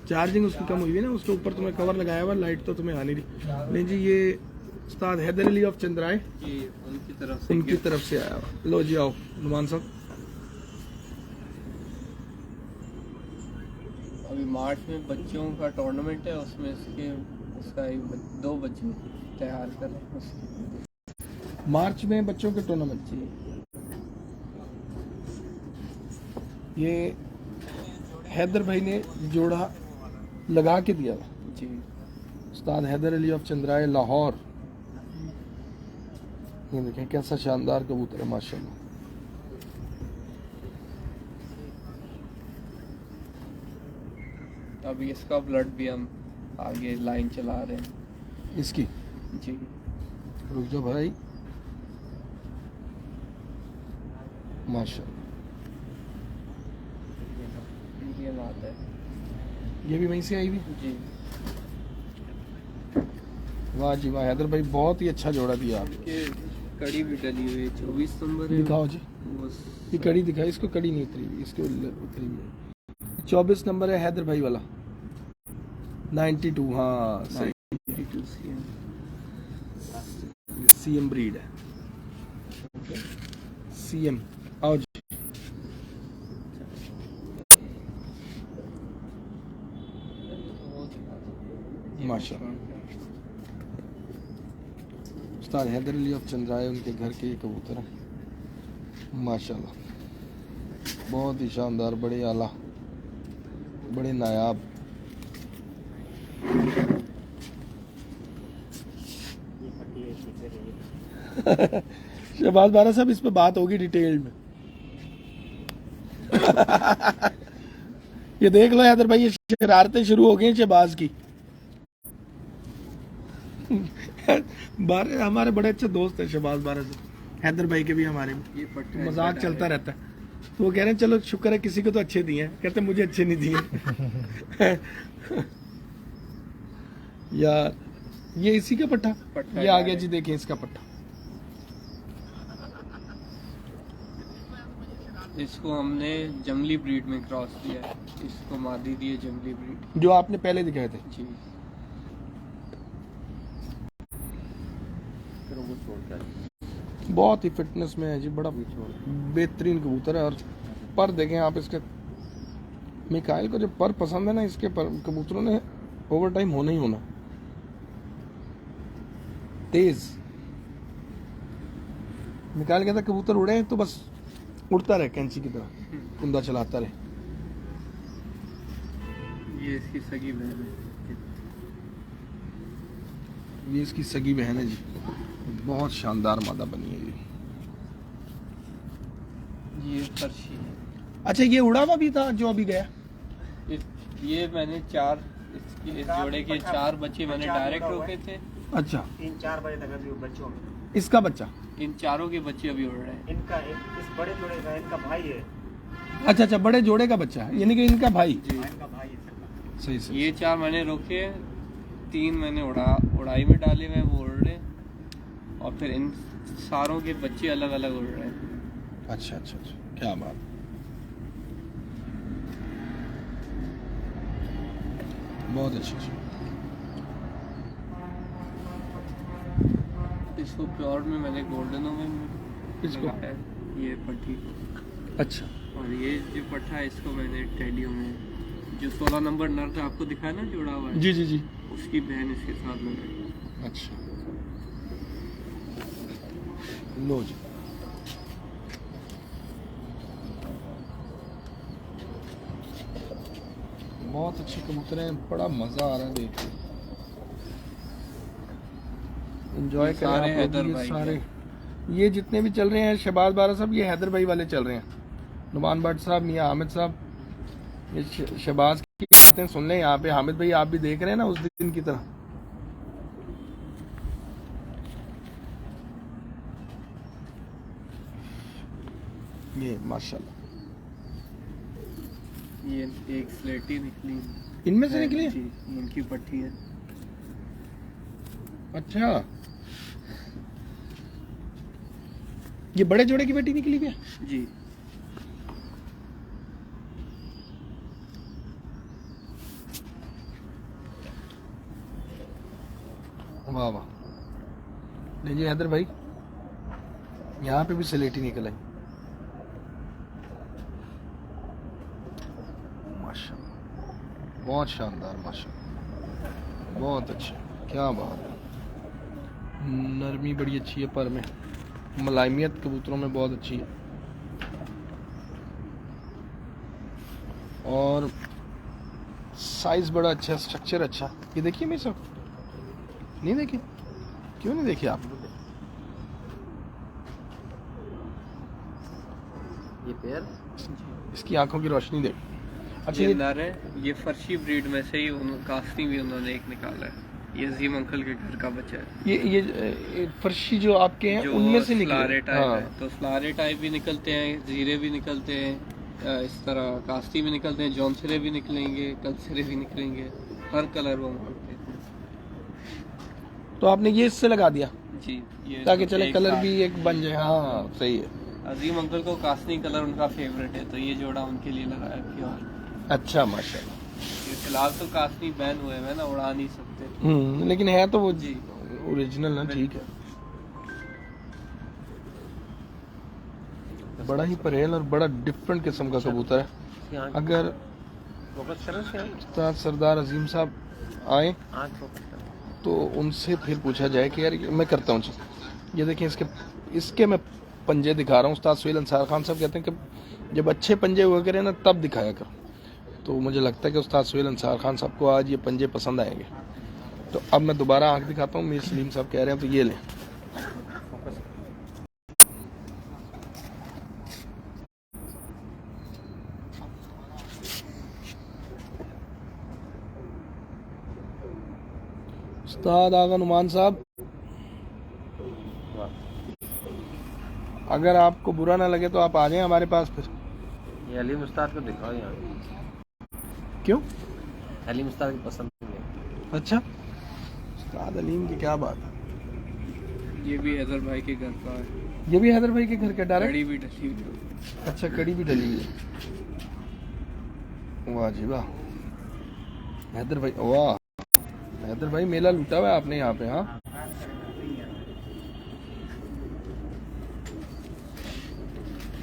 चार्जिंग उसकी कम हुई है ना, उसके ऊपर तुम्हें कवर लगाया हुआ, लाइट तो तुम्हें आ नहीं रही। नहीं जी, ये उस्ताद हैदर अली ऑफ चंद्राए उनकी तरफ से आया हुआ। लो जी आओ नुमान साहब। अभी मार्च में बच्चों का टूर्नामेंट है, उसमें उसका 2 बच्चे तैयार कर रहे हैं उसके। मार्च में बच्चों के टूर्नामेंट। ये हैदर भाई ने जोड़ा लगा के दिया जी। उस्ताद हैदर अली ऑफ चंद्राए लाहौर। ये देखें कैसा शानदार कबूतर है माशाल्लाह। अभी इसका ब्लड भी हम आगे लाइन चला रहे हैं इसकी जी। रुक जाओ भाई, माशाल्लाह। ये बात है ये भी वहीं से आई हुई। जी। वाह जी वाह, हैदर भाई बहुत ही अच्छा जोड़ा दिया आपने। ये कड़ी भी डली हुई है, 24 नंबर है। दिखाओ जी, बस ये कड़ी दिखाई, इसको कड़ी नहीं उतरी हुई, इसके उतरी हुई है। 24 नंबर है हैदर भाई वाला, 92। हाँ सही, 92 सीएम ब्रीड है। सीएम आओ जी। माशाल्लाह, उस्ताद हैदर अली ऑफ चंद्राए उनके घर के ये कबूतर हैं माशाल्लाह, बहुत ही शानदार, बड़े आला, बड़े नायाब। शहबाज बारा साहब, इस पे बात होगी डिटेल में। ये देख लो हैदर भाई, ये शरारतें शुरू हो गई शहबाज की। हमारे बड़े अच्छे दोस्त हैं शहबाज बारा से, हैदर भाई के भी हमारे भी। ये पट्टा मजाक चलता रहता है, तो वो कह रहे हैं चलो शुक्र है किसी को तो अच्छे दिए हैं, कहते मुझे अच्छे नहीं दिए। यार ये इसी का पट्टा, ये आ गया जी, देखिए इसका पट्टा। इसको हमने जंगली ब्रीड में क्रॉस किया है, इसको मादी दी है जंगली ब्रीड जो आपने पहले दिखाए थे जी। बहुत ही फिटनेस में है जी, बड़ा बेहतरीन कबूतर है। और पर देखें आप इसके, मिकाइल को जो पर पसंद है ना, इसके पर कबूतरों ने ओवर टाइम होना ही होना, तेज। मिकाइल कहता कबूतर उड़े तो बस उड़ता रहे कैंची की तरह, कुंदा चलाता रहे। ये इसकी सगी बहन है, ये इसकी सगी बहन है जी, बहुत शानदार मादा बनी है ये फर्शी है। अच्छा ये उड़ा हुआ भी था जो अभी गया? ये मैंने इस जोड़े के 4 बच्चे मैंने डायरेक्ट रोके थे। अच्छा, 3-4 बजे तक अभी बच्चों में इसका बच्चा? इन चारों के बच्चे अभी उड़ रहे हैं। इनका इस बड़े जोड़े का इनका भाई है। अच्छा अच्छा, बड़े जोड़े का बच्चा है, यानी कि इनका भाई। इनका भाई है। सही सही। ये 4 मैंने रोके, 3 मैंने उड़ाई में डाले हुए, वो उड़ रहे, और फिर इन सारों के बच्चे अलग अलग उड़ रहे हैं। अच्छा अच्छा अच्छा, क्या बात। बहुत अच्छी। इसको प्योर में मैंने गोल्डनों में इसको? लगाया है, ये पट्टी। अच्छा, और ये जो पट्टा है इसको मैंने टेडियो में, जो 16 नंबर नर था आपको दिखाया ना जोड़ा हुआ है, जी जी जी। उसकी बहन इसके साथ लगाई। अच्छा, लो जी। बहुत अच्छे कबूतर हैं, बड़ा मज़ा आ रहा है देख के। एंजॉय करें सारे आप लोग, हैदर ये भाई सारे ये जितने भी चल रहे हैं शहबाज बारा साहब, ये हैदर भाई वाले चल रहे हैं। नुमान भट्ट साहब, मियाँ हामिद साहब, ये शहबाज की बातें सुन लें यहाँ पे। हामिद भाई आप भी देख रहे हैं ना उस दिन की तरह। ये माशाल्लाह ये एक स्लेटी निकली, इनमें से निकली है? जी, इनकी पट्टी है। अच्छा, ये बड़े जोड़े की बेटी निकली क्या? जी, वाह वाह। लीजिए हैदर भाई, यहाँ पे भी स्लेटी निकल आई माशाल्लाह, बहुत शानदार माशाल्लाह, बहुत अच्छे, क्या बात है। नरमी बड़ी अच्छी है पर में, मुलायमियत कबूतरों में बहुत अच्छी है। और साइज बड़ा अच्छा है, स्ट्रक्चर अच्छा। ये देखिए मेरे साहब, नहीं देखी? क्यों नहीं देखी आप? ये पेयर इसकी आंखों की रोशनी देख। अच्छा ये ये नर है, ये फर्शी ब्रीड में से ही कास्टिंग भी उन्होंने एक निकाला है। ये अजीम अंकल के घर का बच्चा है। ये फर्शी जो आपके हैं जो उनमें से स्लारे निकले। टाइप हाँ। है, तो स्लारे टाइप भी निकलते हैं, जीरे भी निकलते हैं, इस तरह कास्ती भी निकलते हैं, जौनसरे भी निकलेंगे, कलसरे भी निकलेंगे, हर कलर वो मांगते हैं। तो आपने ये इससे लगा दिया जी, ये ताकि चले एक कलर साथ। भी एक बन जाए। हाँ सही है। अजीम अंकल को कास्ती कलर उनका फेवरेट है, तो ये जोड़ा उनके लिए लगाया प्योर। अच्छा माशाल्लाह। ये फिलहाल तो कास्ती बैन हुए हैं ना, उड़ा नहीं सकते। लेकिन है तो वो जी, ओरिजिनल ना, ठीक है। बड़ा ही परेल और बड़ा डिफरेंट किस्म का कबूतर है। अगर फोकस करो इसके उस्ताद सरदार अजीम साहब आए आँख फोकस करो। तो उनसे फिर पूछा जाए कि यार मैं करता हूँ। ये देखें, इसके मैं पंजे दिखा रहा हूँ। उस्ताद सुहेल अंसार खान साहब कहते हैं कि जब अच्छे पंजे हुआ करें ना तब दिखाया करो। तो मुझे लगता है कि उस्ताद सुहेल अंसार खान साहब को आज ये पंजे पसंद आएंगे। तो अब मैं दोबारा आंख दिखाता हूँ। मीर सलीम साहब कह रहे हैं तो ये लें। उस्ताद आगा नुमान साहब, अगर आपको बुरा ना लगे तो आप आ जाएं हमारे पास फिर। ये अलीम उस्ताद को दिखाओ यहाँ। क्यों? अलीम उस्ताद की पसंद है। अच्छा, उस्ताद अलीम की क्या बात है। ये भी हैदर भाई के घर का है। ये भी हैदर भाई के घर का डायरेक्ट? कड़ी भी ढसी हुई है। अच्छा, कड़ी भी डली हुई है। वाह जी वाह। हैदर भाई, वाह हैदर भाई, मेला लूटा हुआ है आपने यहाँ पे। हाँ,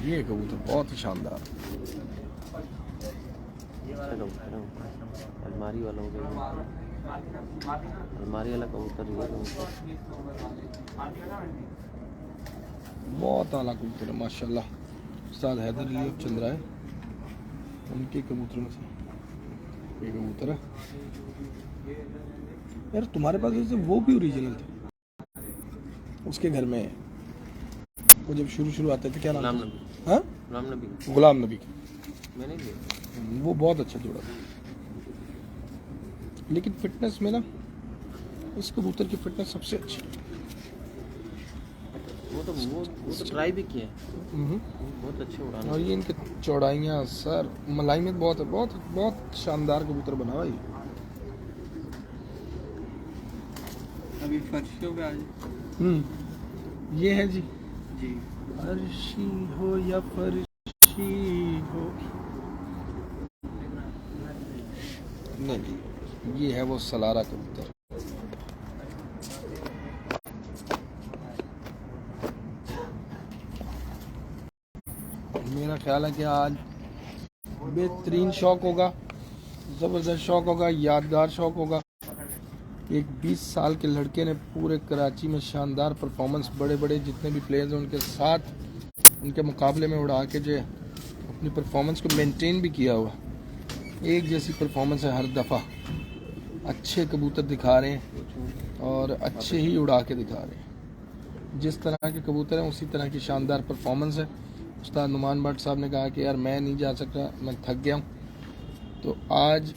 ये कबूतर बहुत ही शानदार। अलमारी वाला हो गया, अलमारी वाला कबूतर ये कबूतर बहुत आला कबूतर है माशाल्लाह। उस्ताद हैदर अली अब चल रहा है, उनके कबूतरों में से ये कबूतर है। यार तुम्हारे पास वैसे वो भी ओरिजिनल थे, उसके घर में वो जब शुरू आते थे, क्या नाम गुलाम था? नबी। हाँ, गुलाम नबी गुलाम नबी। मैंने लिया। वो बहुत अच्छा जोड़ा था। लेकिन फिटनेस में ना इस कबूतर की फिटनेस सबसे अच्छी। वो तो ट्राई भी किया है, हम्म। बहुत अच्छे उड़ान। और ये इनके चौड़ाइयाँ सर, मलाइमियत बहुत है, बहुत बहुत शानदार कबूतर बना हुआ ये। अभी फर्शियों पे आ जाए। ये है जी। जी, फर्शी हो या फर्शी हो, नहीं ये है वो सलारा कबूतर। मेरा ख्याल है कि आज बेहतरीन शौक होगा, ज़बरदस्त शौक होगा, यादगार शौक होगा। एक 20 साल के लड़के ने पूरे कराची में शानदार परफॉर्मेंस, बड़े बड़े जितने भी प्लेयर्स हैं उनके साथ उनके मुकाबले में उड़ा के जो अपनी परफॉर्मेंस को मेंटेन भी किया हुआ। एक जैसी परफॉर्मेंस है हर दफ़ा। अच्छे कबूतर दिखा रहे हैं और अच्छे ही उड़ा के दिखा रहे हैं। जिस तरह के कबूतर हैं उसी तरह की शानदार परफॉर्मेंस है। उस्ताद नुमान भट्ट साहब ने कहा कि यार मैं नहीं जा सकता, मैं थक गया हूँ। तो आज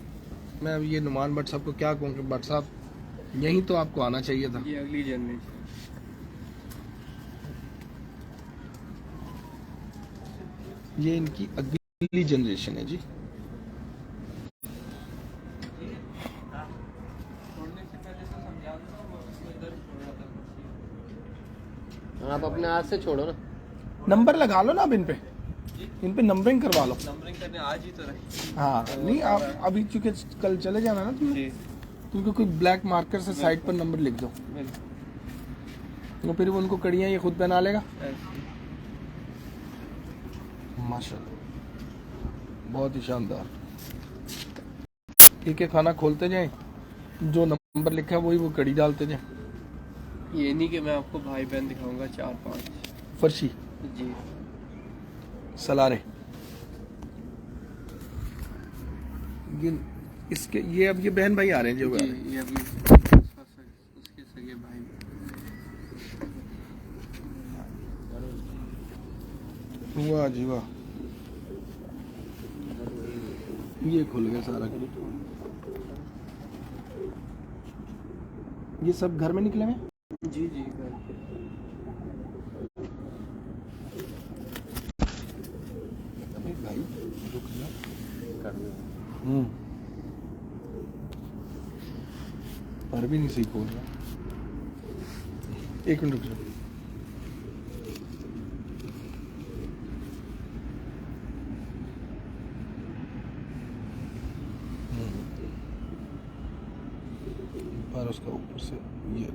मैं अब ये नुमान भट्ट साहब को क्या कहूँ कि भट्ट साहब यहीं तो आपको आना चाहिए था। ये अगली जनरेशन, ये इनकी अगली जनरेशन है जी। आप अपने हाथ से छोड़ो ना। नंबर लगा लो ना अब इन पे नंबरिंग करवा लो। नंबरिंग करने आज ही तो रही। हाँ नहीं आप अभी चूंकि कल चले जाना ना जी तुमको कोई ब्लैक मार्कर से साइड पर नंबर लिख दो, तो फिर वो उनको कड़ियाँ ये खुद बना लेगा। माशाल्लाह बहुत ही शानदार। एक एक खाना खोलते जाएं, जो नंबर लिखा है वही वो कड़ी डालते जाएं। ये नहीं कि मैं आपको भाई बहन दिखाऊंगा 4-5। फर्शी जी सलारे इसके ये अब ये बहन भाई आ रहे हैं जो जी, ये अभी उसके सगे भाई। वाह जी वाह, ये खुल गया सारा। ये सब घर में निकले हैं। जी जी घर पे। भाई रुक जा। पर भी नहीं सही खोल रहा। एक मिनट रुक जाओ। पर उसका ऊपर से ये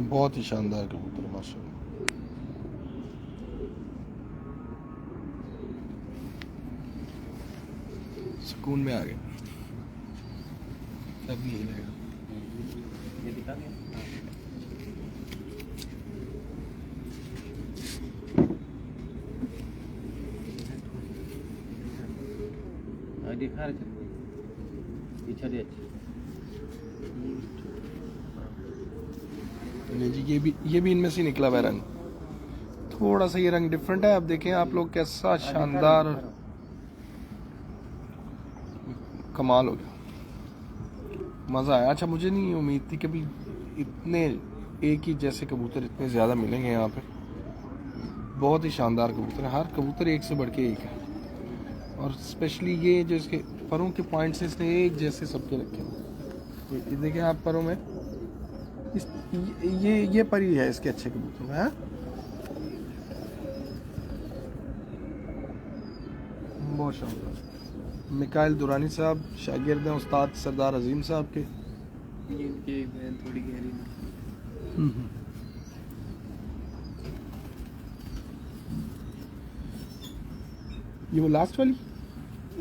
बहुत ही शानदार कबूतर माशाल्लाह। सुकून में आ गए। सब यही रहेगा। ये दिखा दिया। दिखा रहे थे पीछे भी अच्छी। नहीं जी ये भी इनमें से निकला हुआ रंग। थोड़ा सा ये रंग डिफरेंट है। अब देखें आप लोग कैसा शानदार कमाल हो गया। मज़ा आया। अच्छा मुझे नहीं उम्मीद थी कि भी इतने एक ही जैसे कबूतर इतने ज़्यादा मिलेंगे यहाँ पे। बहुत ही शानदार कबूतर है। हर कबूतर एक से बढ़ के एक है। और स्पेशली ये जो इसके परों के पॉइंट्स हैं इसने एक जैसे सबके रखे हैं। ये देखें आप परों में ये परी है इसके अच्छे कबूतर में। हाँ बहुत शानदार। मिकाइल दुरानी साहब शागिर्द हैं उस्ताद सरदार अजीम साहब के। ये इनकी एक बहन थोड़ी गहरी में। ये वो लास्ट वाली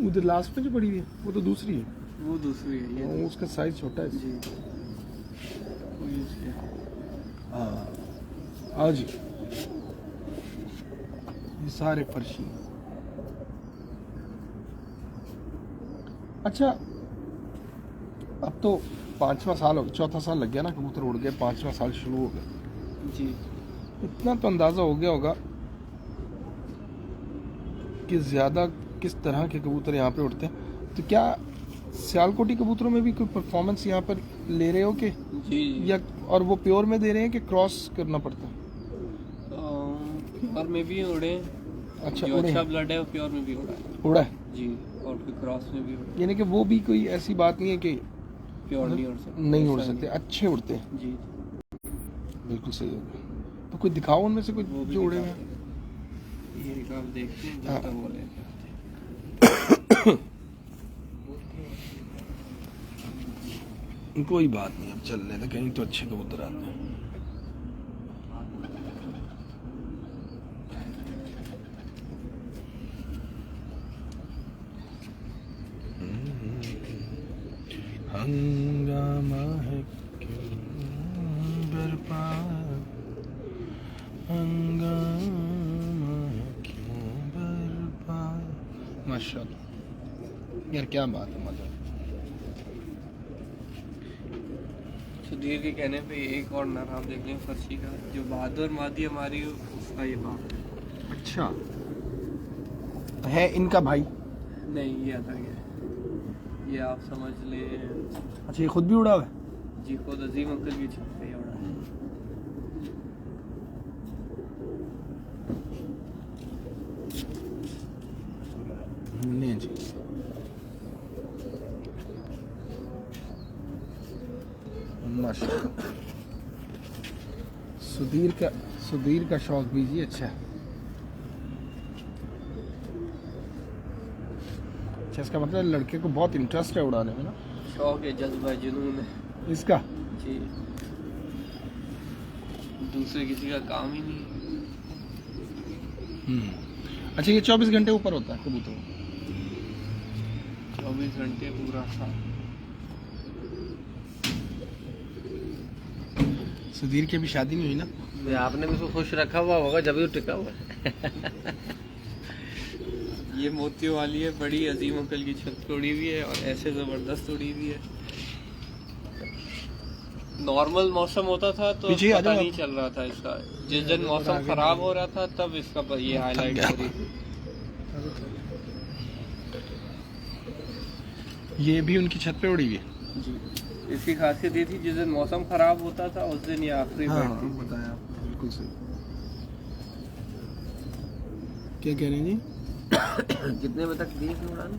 उधर लास्ट में जो पड़ी हुई है वो तो दूसरी है। वो दूसरी है ये। उसका साइज छोटा है जी वही उसके। हाँ जी ये सारे फर्शी। अच्छा अब तो 5वां साल हो गया, 4था साल लग गया ना कबूतर उड़ गए, 5वां साल शुरू हो गया। जी इतना तो अंदाज़ा हो गया होगा कि ज़्यादा किस तरह के कबूतर यहाँ पे उड़ते हैं। तो क्या सियालकोटी कबूतरों में भी कोई परफॉर्मेंस यहाँ पर ले रहे हो कि जी या और वो प्योर में दे रहे हैं कि क्रॉस करना पड़ता है? प्योर में भी उड़े। अच्छा जो उड़े अच्छा हैं। ब्लड है वो प्योर में भी उड़ा है। उड़ा है जी और फिर क्रॉस में भी उड़ा। यानी कि वो भी कोई ऐसी बात नहीं है कि प्योर नहीं उड़ सकते। नहीं उड़ ऐसा सकते, अच्छे उड़ते हैं। नहीं। जी बिल्कुल सही हो गया। तो कोई दिखाओ उनमें से वो कुछ भी जो उड़े हुए दिखाते हैं। हैं। ये आप देखते हैं हाँ। जब तक वो लेते हैं। कोई बात नहीं, अब चल रहे थे कहीं तो अच्छे कबूतर आते हैं। हंगामा माशाल्लाह यार, क्या बात है, मजा। सुधीर के कहने पे एक और नर आप देख लें फर्शी का, जो बहादुर मादी हमारी उसका ये बाप है। अच्छा, है इनका भाई? नहीं, ये अलग है, ये आप समझ ले। अच्छा, ये खुद भी उड़ा हुआ है? जी, खुद अजीम अंकल की छत पे उड़ा है। नहीं जी, माशाल्लाह। सुधीर का शौक भी जी अच्छा है। अच्छा, इसका मतलब लड़के को बहुत इंटरेस्ट है उड़ाने में ना? शौक है, जज्बा है, जुनून है इसका? जी, दूसरे किसी का काम ही नहीं है। अच्छा, ये 24 घंटे ऊपर होता है कबूतर? 24 घंटे पूरा था। सुधीर की अभी शादी नहीं हुई ना? आपने भी उसको खुश रखा हुआ होगा जब भी टिका हुआ है। ये मोतियों वाली है, बड़ी अजीम अंकल की छत पे उड़ी हुई है और ऐसे जबरदस्त उड़ी हुई है। नॉर्मल मौसम होता था तो पीछे आ पता जाओ नहीं चल रहा था इसका। जिस दिन मौसम खराब हो रहा था तब इसका ये हाईलाइट हो रही थी। ये भी उनकी छत पे उड़ी हुई है? जी, इसकी खासियत ये थी जिस दिन मौसम खराब होता था उस दिन ये आखिरी हाँ, बैठती थी। बताया आपने, बिल्कुल सही। क्या कह रहे हैं जी? कितने बजे तक दी इसने उड़ाने?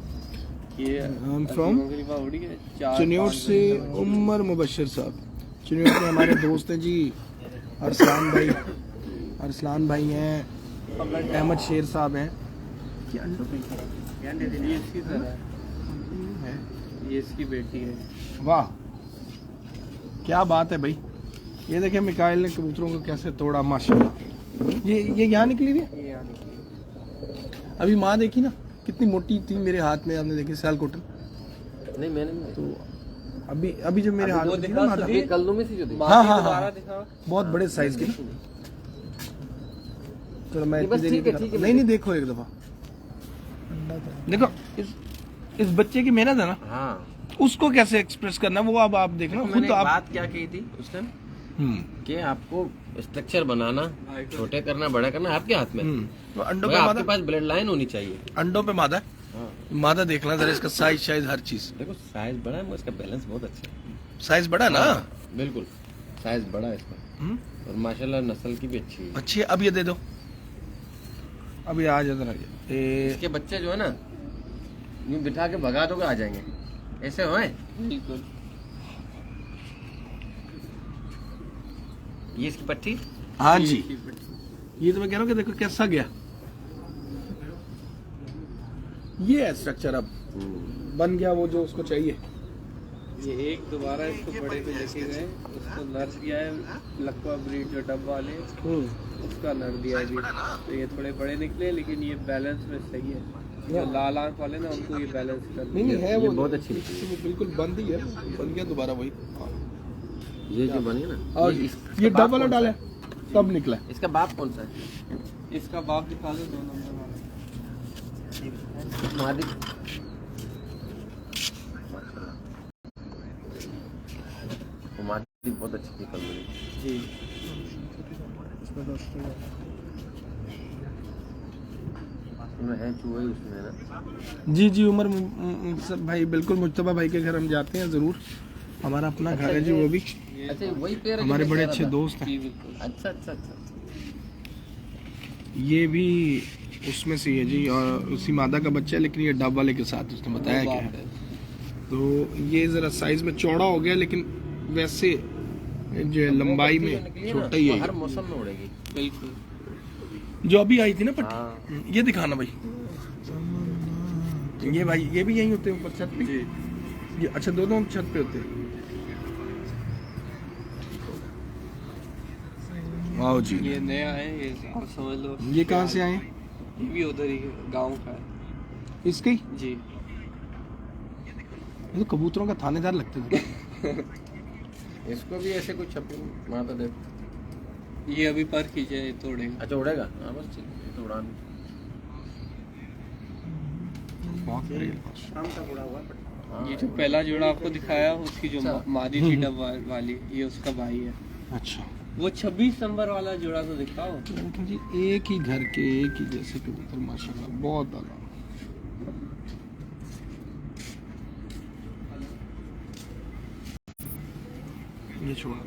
ये I'm from उड़ी है 4-5 चिन्योट से उमर मुबशर साहब। चिन्योट में हमारे दोस्त हैं जी, अरसलान भाई हैं, अहमद शेर साहब हैं। ये इसकी तरह है, ये इसकी बेटी है। वाह, क्या बात है भाई। ये देखें मिकाइल ने कबूतरों को कैसे तोड़ा, माशाल्लाह। ये यहाँ निकली हुई है? ये यहाँ निकली। अभी माँ देखी ना कितनी मोटी थी, मेरे हाथ में आपने देखी सियालकोटन? नहीं, मैंने नहीं। तो अभी जब मेरे हाथ वो में थी दिखा ना माता, सुधीर? कल्लू में थी जो थी। हाँ, हाँ, दोबारा हाँ। दिखा। बहुत बड़े साइज की ना। चलो मैं ये बस इतनी देर ठीक है, ही ठीक है। नहीं देखो एक दफा देखो इस बच्चे की मेहनत है ना, हाँ, उसको कैसे एक्सप्रेस करना वो अब आप देखना खुद मैंने तो एक आप। बात क्या कही थी उस टाइम कि आपको स्ट्रक्चर बनाना, छोटे करना, बड़ा करना आपके हाथ में। तो अंडों मगर पे आपके मादा, पास ब्लड लाइन होनी चाहिए। अंडों पे मादा, हाँ, मादा देखना जरा, इसका साइज हर चीज। देखो साइज बड़ा है मगर इसका बैलेंस बहुत अच्छा है। साइज बड़ा है ना? हाँ, बिल्कुल साइज बड़ा है इसका। हम्म, और माशाल्लाह नस्ल की भी अच्छी है। अच्छी है। अब ये दे दो, अभी आ जा जरा ये। इसके बच्चे जो है ना, यूं बिठा के भगा दोगे आ जाएंगे, ऐसे हो। बिल्कुल। ये इसकी पट्टी। हाँ जी, ये तो मैं कह रहा हूँ कि देखो कैसा गया। ये है स्ट्रक्चर, अब बन गया वो जो उसको चाहिए। ये एक दोबारा इसको बड़े पे लेके गए, उसको नर दिया है लकवा ब्रीड जो डब वाले, उसका नर दिया है अभी। तो ये थोड़े बड़े निकले लेकिन ये बैलेंस में सही है। जो लाल आंख वाले ना उनको ये बैलेंस कर नहीं है ये वो बहुत अच्छी निकली। वो बिल्कुल बंद ही है, बन गया दोबारा वही। ये जो बनी है ना, और इसका ये बाप डब वाला कौन सा डाला है? है, तब निकला है। इसका बाप कौन सा है? इसका बाप दिखा दो 2 नंबर वाला। मादी। वो मादी बहुत अच्छी थी कल मेरी। जी, उसमें है चूहे उसमें ना। जी उमर सब भाई, बिल्कुल मुज्तबा भाई के घर हम जाते हैं जरूर, हमारा अपना घर है जी वो भी। अच्छा, वही पेड़ है हमारे जो बड़े मैं कह अच्छे रहा था। दोस्त हैं। जी बिल्कुल। अच्छा अच्छा अच्छा। ये भी उसमें से है जी, और उसी मादा का बच्चा है, लेकिन ये डब वाले के साथ उसने बताया वो क्या बाप है। है। तो ये जरा साइज में चौड़ा हो गया, लेकिन वैसे जो है लंबाई में छोटा ही वो है। हर मौसम में उड़ेगी। बिल्कुल, जो अभी आई थी ना पट्टी, हाँ। ये दिखाना भाई। ये भाई ये भी यहीं होते हैं ऊपर छत पे। ये अच्छा, दोनों छत पे होते हैं। वाओ जी, ये नया है, ये आप समझ लो। ये कहाँ से आए? ये भी उधर ही गांव का है। इसके ही? जी, ये तो कबूतरों का थानेदार लगते थे। इसको भी ऐसे कुछ छपी माता देख। ये अभी पर खींचे तोड़ेगा। अच्छा उड़ेगा। हाँ बस ठीक है, तो उड़ान। बहुत करीब। ये जो पहला जोड़ा आपको दिखाया उसकी जो मादी थी डब वाली, ये उसका भाई है। अच्छा, वो 26 नंबर वाला जोड़ा तो दिखाओ। तो जी एक ही घर के एक ही जैसे कबूतर माशाल्लाह बहुत आला। ये छोड़ा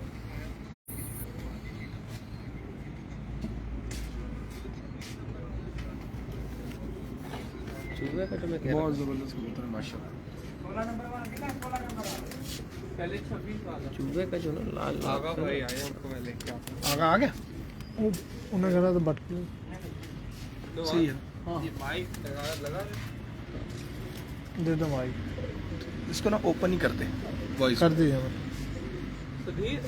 चूहे का तो मैं कह रहा बहुत जबरदस्त कबूतर है माशाल्लाह। पहले 26 वाला हूं, चूहे का जो ना लाल आगा भाई आया उनको मैं लेके आता आगा आ गया, उन्हें कहना तो बट हूं। सही है। ये माइक लगा दे दो भाई, इसको ना ओपन ही करते वॉइस कर दिया। सुधीर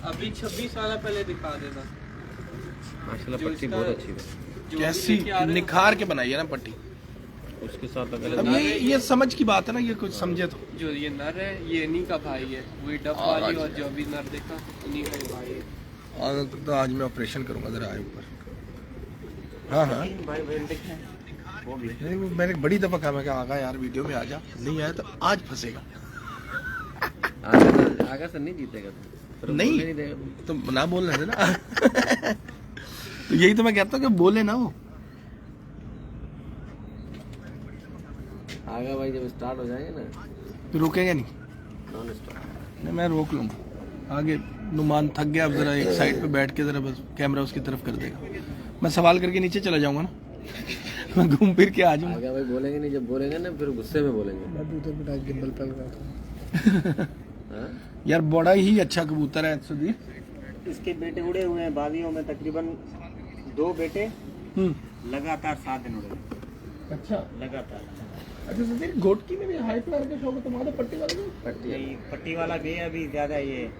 अभी 26 वाला पहले दिखा देना। माशाल्लाह जो पट्टी इसका- बहुत अच्छी है। जो कैसी लेके आ रहे हैं, निखार के बनाई है ना पट्टी। उसके साथ अगर अब ये समझ की बात है ना, ये कुछ समझे तो। जो ये नर है ये इन्हीं का भाई है, वही डब वाली और जो भी नर देखा इन्हीं का ही भाई है। तो आज मैं ऑपरेशन करूंगा जरा आए ऊपर। हाँ हाँ नहीं, वो मैंने बड़ी दफा कहा, मैं आगा यार वीडियो में आ जा, नहीं आया तो आज फंसेगा। आगा से नहीं जीतेगा तो नहीं तो ना बोलने देना। तो यही तो मैं कहता हूँ कि बोले ना वो। आगा भाई जब स्टार्ट हो जाएंगे ना तो रुकेगा नहीं। Non stop. नहीं मैं रोक लूँगा आगे। नुमान थक गया, अब जरा एक साइड पे बैठ के जरा बस कैमरा उसकी तरफ कर देगा। मैं सवाल करके नीचे चला जाऊंगा ना। मैं घूम फिर के आ जाऊंगा। आगा भाई बोलेंगे नहीं, जब बोलेंगे ना फिर गुस्से में बोलेंगे। हाँ? यार बड़ा ही अच्छा कबूतर है सुधीर। इसके बेटे उड़े हुए हैं बावियों में, तकरीबन 2 बेटे लगातार 7 दिन उड़े अच्छा लगातार। अच्छा सुधीर, घोटकी में भी हाई फ्लावर का शौक है तुम्हारा? पट्टी वाले को? यही पट्टी वाला भी है अभी ज़्यादा ये।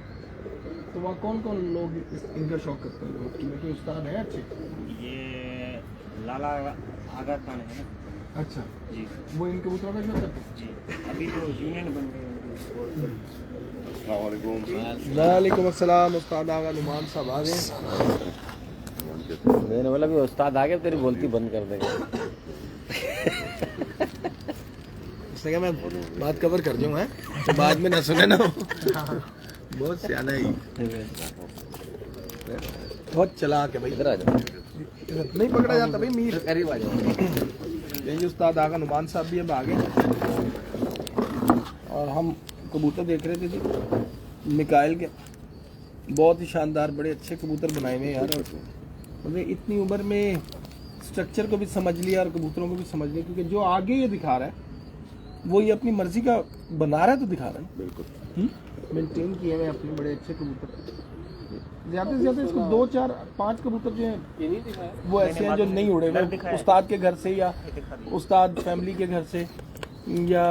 तो वहाँ कौन कौन लोग इनका शौक करते हैं? घोटकी में कोई उस्ताद है अच्छे? ये लाला आगा खान है ना। अच्छा जी वो इन कबूतरों का शौक करते हैं? जी, अभी तो यूनियन बन गए हैं। वालेकुम अस्सलाम। उस्ताद आगा नुमान साहब आ गए। मैंने बोला भी उस्ताद आ गए तेरी बोलती बंद कर देंगे। इसने कहा मैं बात कवर कर दूंगा तो बाद में ना सुने ना। बहुत सियाना है, बहुत चलाक है भाई। इधर आ जाओ, नहीं पकड़ा जाता भाई मीर। करीब आ जाओ। यही उस्ताद आगा नुमान साहब भी अब आ गए और हम कबूतर देख रहे थे जी मिकाइल के। बहुत ही शानदार बड़े अच्छे कबूतर बनाए हुए हैं यार। और मतलब इतनी उम्र में स्ट्रक्चर को भी समझ लिया और कबूतरों को भी समझ लिया, क्योंकि जो आगे ये दिखा रहा है वो ये अपनी मर्जी का बना रहा है तो दिखा रहा है। बिल्कुल मेंटेन किए हुए अपने बड़े अच्छे कबूतर। ज्यादा से ज्यादा इसको 2 4 5 कबूतर जो हैं वो ऐसे हैं जो नहीं उड़े हुए, उस्ताद के घर से या उस्ताद फैमिली के घर से या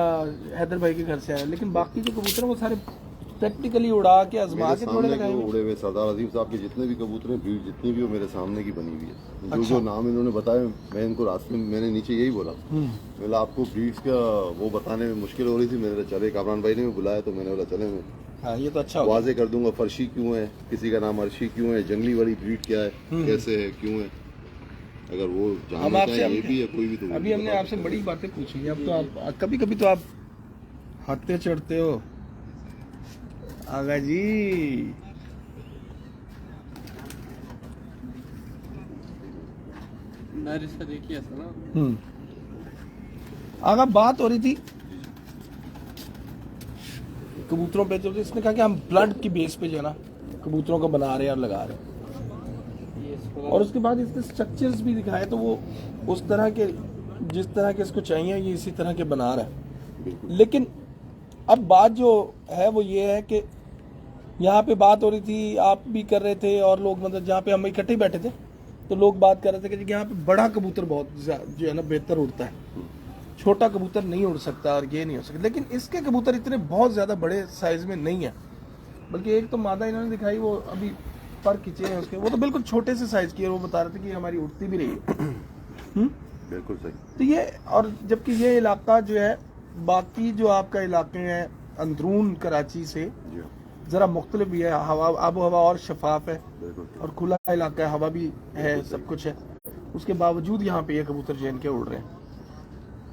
हैदर भाई के घर से आए। लेकिन बाकी जो कबूतर हैं वो सारे प्रैक्टिकली उड़ा के आजमा के थोड़े लगाए हुए। उड़े हुए सरदार अजीम साहब के जितने भी कबूतर हैं, ब्रीड जितनी भी, वो मेरे सामने की बनी हुई है। जो नाम इन्होंने बताया, मैं इनको रास्ते में मैंने नीचे यही बोला, बोला आपको ब्रीड्स का वो बताने में मुश्किल हो रही थी। मैंने चले कामरान भाई ने बुलाया तो मैंने बोला चले मैं हाँ ये तो अच्छा वाजे कर दूंगा। फर्शी क्यों है, किसी का नाम अर्शी क्यों है, जंगली वाली ब्रीड क्या है, कैसे है, क्यों है, अगर वो हम जानना आपसे चाहे ये भी है कोई भी तो वो अभी भी हमने बता आपसे सकता बड़ी बातें पूछी हैं। अब तो आप कभी कभी तो आप हत्ते चढ़ते हो आगा जी। नर इसका देखिए ऐसा ना। आगा बात हो रही थी कबूतरों पे, तो इसने कहा कि हम ब्लड की बेस पे जो है ना कबूतरों को बना रहे हैं और लगा रहे हैं। और उसके बाद इसने स्ट्रक्चर्स भी दिखाए, तो वो उस तरह के जिस तरह के इसको चाहिए ये इसी तरह के बना रहा है। लेकिन अब बात जो है वो ये है कि यहाँ पे बात हो रही थी, आप भी कर रहे थे और लोग, मतलब जहाँ पे हम इकट्ठे बैठे थे तो लोग बात कर रहे थे कि यहाँ पे बड़ा कबूतर बहुत जो है ना बेहतर उड़ता है, छोटा कबूतर नहीं उड़ सकता और ये नहीं हो सकता। लेकिन इसके कबूतर इतने बहुत ज़्यादा बड़े साइज में नहीं है, बल्कि एक तो मादा इन्होंने दिखाई वो अभी पर खींचे हैं उसके, वो तो बिल्कुल छोटे से साइज की है। वो बता रहे थे कि हमारी उड़ती भी रही है। बिल्कुल सही। तो ये, और जबकि ये इलाका जो है बाकी जो आपका इलाके हैं अंदरून कराची से जी हाँ, ज़रा मुख्तलिफ भी है। हवा आबो हवा और शफाफ है बिल्कुल और खुला इलाका है, हवा भी है, सब कुछ है। उसके बावजूद यहाँ पे ये कबूतर जैन के उड़ रहे हैं।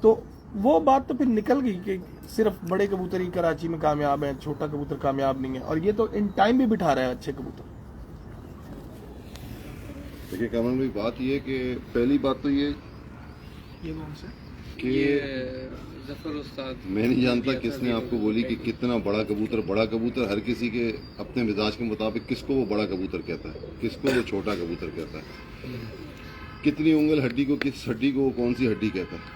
तो वो बात तो फिर निकल गई कि सिर्फ बड़े कबूतर ही कराची में कामयाब हैं, छोटा कबूतर कामयाब नहीं है, और ये तो इन टाइम भी बिठा रहा है अच्छे कबूतर। देखिए कमल भाई, बात ये कि पहली बात तो ये कौन से कि जफर उस्ताद, मैं नहीं जानता किसने आपको बोली कि कितना बड़ा कबूतर। बड़ा कबूतर हर किसी के अपने मिजाज के मुताबिक किसको वो बड़ा कबूतर कहता है, किसको वो छोटा कबूतर कहता है, कितनी उंगल हड्डी को किस हड्डी को कौन सी हड्डी कहता है,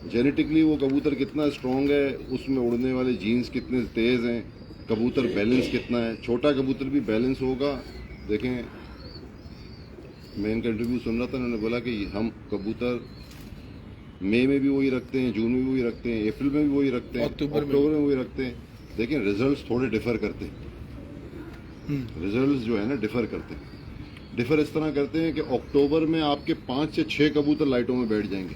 जेनेटिकली वो कबूतर कितना स्ट्रांग है, उसमें उड़ने वाले जीन्स कितने तेज हैं, कबूतर बैलेंस कितना है। छोटा कबूतर भी बैलेंस होगा। देखें, मैं इनका इंटरव्यू सुन रहा था, उन्होंने बोला कि हम कबूतर मई में भी वही रखते हैं, जून में भी वही रखते हैं, अप्रैल में भी वही रखते हैं, अक्टूबर में वही रखते हैं। देखें, रिजल्ट्स थोड़े डिफर करते हैं। रिजल्ट्स जो है ना डिफर करते हैं। डिफर इस तरह करते हैं कि अक्टूबर में आपके 5 से 6 कबूतर लाइटों में बैठ जाएंगे।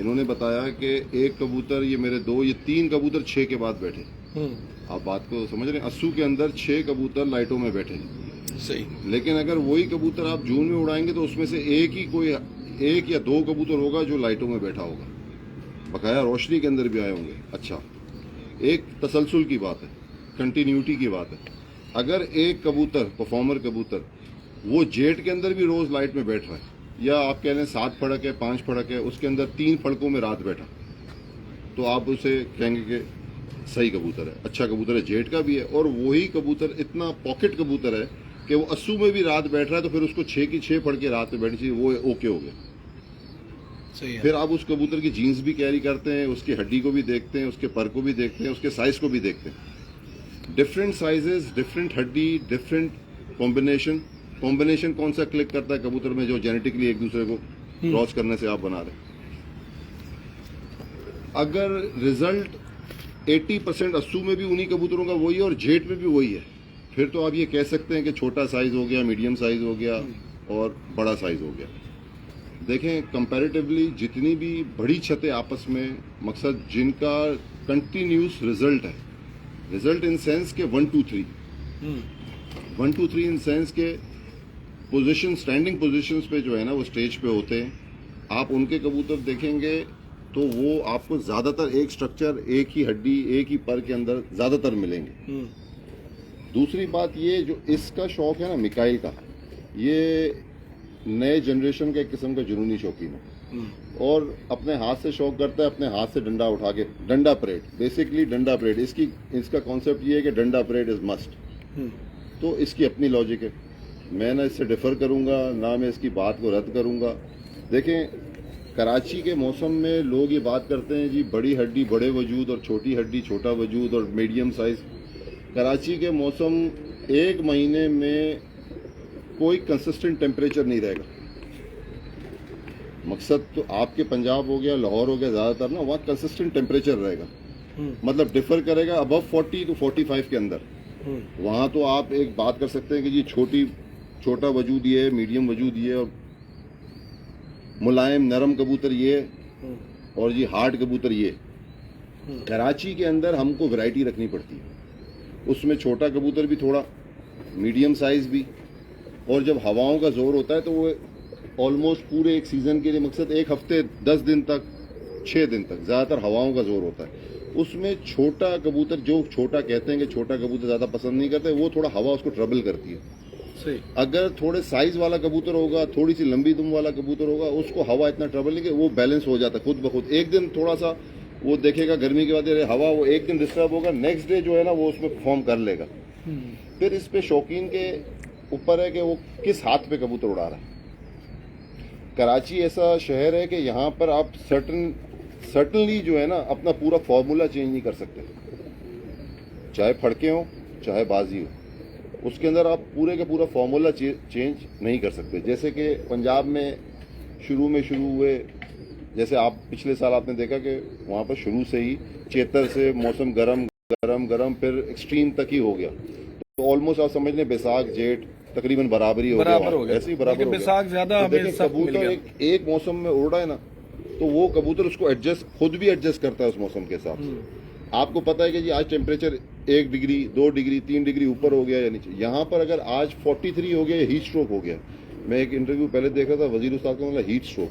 इन्होंने बताया कि एक कबूतर, ये मेरे 2 ये 3 कबूतर 6 के बाद बैठे। आप बात को समझ रहे हैं? 80 के अंदर 6 कबूतर लाइटों में बैठे। सही। लेकिन अगर वही कबूतर आप जून में उड़ाएंगे तो उसमें से एक या 2 कबूतर होगा जो लाइटों में बैठा होगा, बकाया रोशनी के अंदर भी आए होंगे। अच्छा, एक तसलसल की बात है, कंटिन्यूटी की बात है। अगर एक कबूतर, परफॉर्मर कबूतर, वो जेट के अंदर भी रोज लाइट में बैठ रहा है, या आप कह लें 7 फड़क है, 5 फड़क है, उसके अंदर 3 फड़कों में रात बैठा, तो आप उसे कहेंगे कि सही कबूतर है, अच्छा कबूतर है, जेट का भी है। और वही कबूतर इतना पॉकेट कबूतर है कि वो 80 में भी रात बैठ रहा है, तो फिर उसको 6 की 6 फड़के रात में बैठनी चाहिए, वो ओके हो गया। सही है। फिर आप उस कबूतर की जीन्स भी कैरी करते हैं, उसकी हड्डी को भी देखते हैं, उसके पर को भी देखते हैं, उसके साइज को भी देखते हैं। डिफरेंट साइजेस, डिफरेंट हड्डी, डिफरेंट कॉम्बिनेशन कौन सा क्लिक करता है कबूतर में, जो जेनेटिकली एक दूसरे को क्रॉस करने से आप बना रहे। अगर रिजल्ट 80% 80 में भी उन्हीं कबूतरों का वही है और जेट में भी वही है, फिर तो आप ये कह सकते हैं कि छोटा साइज हो गया, मीडियम साइज हो गया और बड़ा साइज हो गया। देखें, कंपैरेटिवली जितनी भी बड़ी छतें आपस में, मकसद जिनका कंटिन्यूस रिजल्ट है, रिजल्ट इन सेंस के 1 2 3 1 2 3 इन सेंस के पोजीशन, स्टैंडिंग पोजीशंस पे जो है ना वो स्टेज पे होते हैं। आप उनके कबूतर देखेंगे तो वो आपको ज्यादातर एक स्ट्रक्चर, एक ही हड्डी, एक ही पर के अंदर ज्यादातर मिलेंगे। दूसरी बात, ये जो इसका शौक है ना मिकाइल का, ये नए जनरेशन का एक किस्म का जुनूनी शौकीन है और अपने हाथ से शौक करता है, अपने हाथ से डंडा उठा के, डंडा परेड, बेसिकली डंडा परेड। इसका कॉन्सेप्ट ये है कि डंडा परेड इज मस्ट। तो इसकी अपनी लॉजिक है, मैं ना इससे डिफर करूंगा, ना मैं इसकी बात को रद्द करूंगा। देखें, कराची के मौसम में लोग ये बात करते हैं जी बड़ी हड्डी बड़े वजूद और छोटी हड्डी छोटा वजूद और मीडियम साइज। कराची के मौसम 1 महीने में कोई कंसिस्टेंट टेम्परेचर नहीं रहेगा। मकसद तो आपके पंजाब हो गया, लाहौर हो गया, ज्यादातर ना वहाँ कंसिस्टेंट टेम्परेचर रहेगा, मतलब डिफर करेगा अबव 40 to 45 के अंदर। वहाँ तो आप एक बात कर सकते हैं कि जी छोटा वजूद ये है, मीडियम वजूद ये है, और मुलायम नरम कबूतर ये, और जी हार्ड कबूतर ये। कराची के अंदर हमको वैरायटी रखनी पड़ती है, उसमें छोटा कबूतर भी थोड़ा, मीडियम साइज भी, और जब हवाओं का जोर होता है तो वो ऑलमोस्ट पूरे एक सीजन के लिए, मकसद 1 हफ्ते 10 दिन तक 6 दिन तक ज्यादातर हवाओं का जोर होता है। उसमें छोटा कबूतर, जो छोटा कहते हैं कि छोटा कबूतर ज्यादा पसंद नहीं करते, वो थोड़ा हवा उसको ट्रबल करती है। सही। अगर थोड़े साइज वाला कबूतर होगा, थोड़ी सी लंबी दुम वाला कबूतर होगा, उसको हवा इतना ट्रबल नहीं, वो बैलेंस हो जाता है खुद ब खुद। एक दिन थोड़ा सा वो देखेगा गर्मी के बाद हवा, वो एक दिन डिस्टर्ब होगा, नेक्स्ट डे जो है ना वो उसमें परफॉर्म कर लेगा। फिर इस पे शौकीन के ऊपर है कि वो किस हाथ पे कबूतर उड़ा रहा है। कराची ऐसा शहर है कि यहाँ पर आप सर्टनली जो है ना अपना पूरा फॉर्मूला चेंज नहीं कर सकते, चाहे फड़के हो चाहे बाजी हो, उसके अंदर आप पूरे का पूरा फॉर्मूला चेंज नहीं कर सकते। जैसे कि पंजाब में शुरू हुए, जैसे आप पिछले साल आपने देखा कि वहाँ पर शुरू से ही चेतर से मौसम गरम फिर एक्सट्रीम तक ही हो गया, तो ऑलमोस्ट आप समझ लें बैसाख जेठ तकरीबन बराबरी हो गया, ऐसे ही बराबर हो गया। बैसाख ज्यादा कबूतर एक मौसम में उड़ रहा है ना, तो वो कबूतर उसको खुद भी एडजस्ट करता है उस मौसम के हिसाब से। आपको पता है कि जी आज टेम्परेचर 1 डिग्री 2 डिग्री 3 डिग्री ऊपर हो गया या नीचे। यहाँ पर अगर आज 43 हो गया, हीट स्ट्रोक हो गया। मैं एक इंटरव्यू पहले देख रहा था, वजीर उस्ताद का मतलब हीट स्ट्रोक,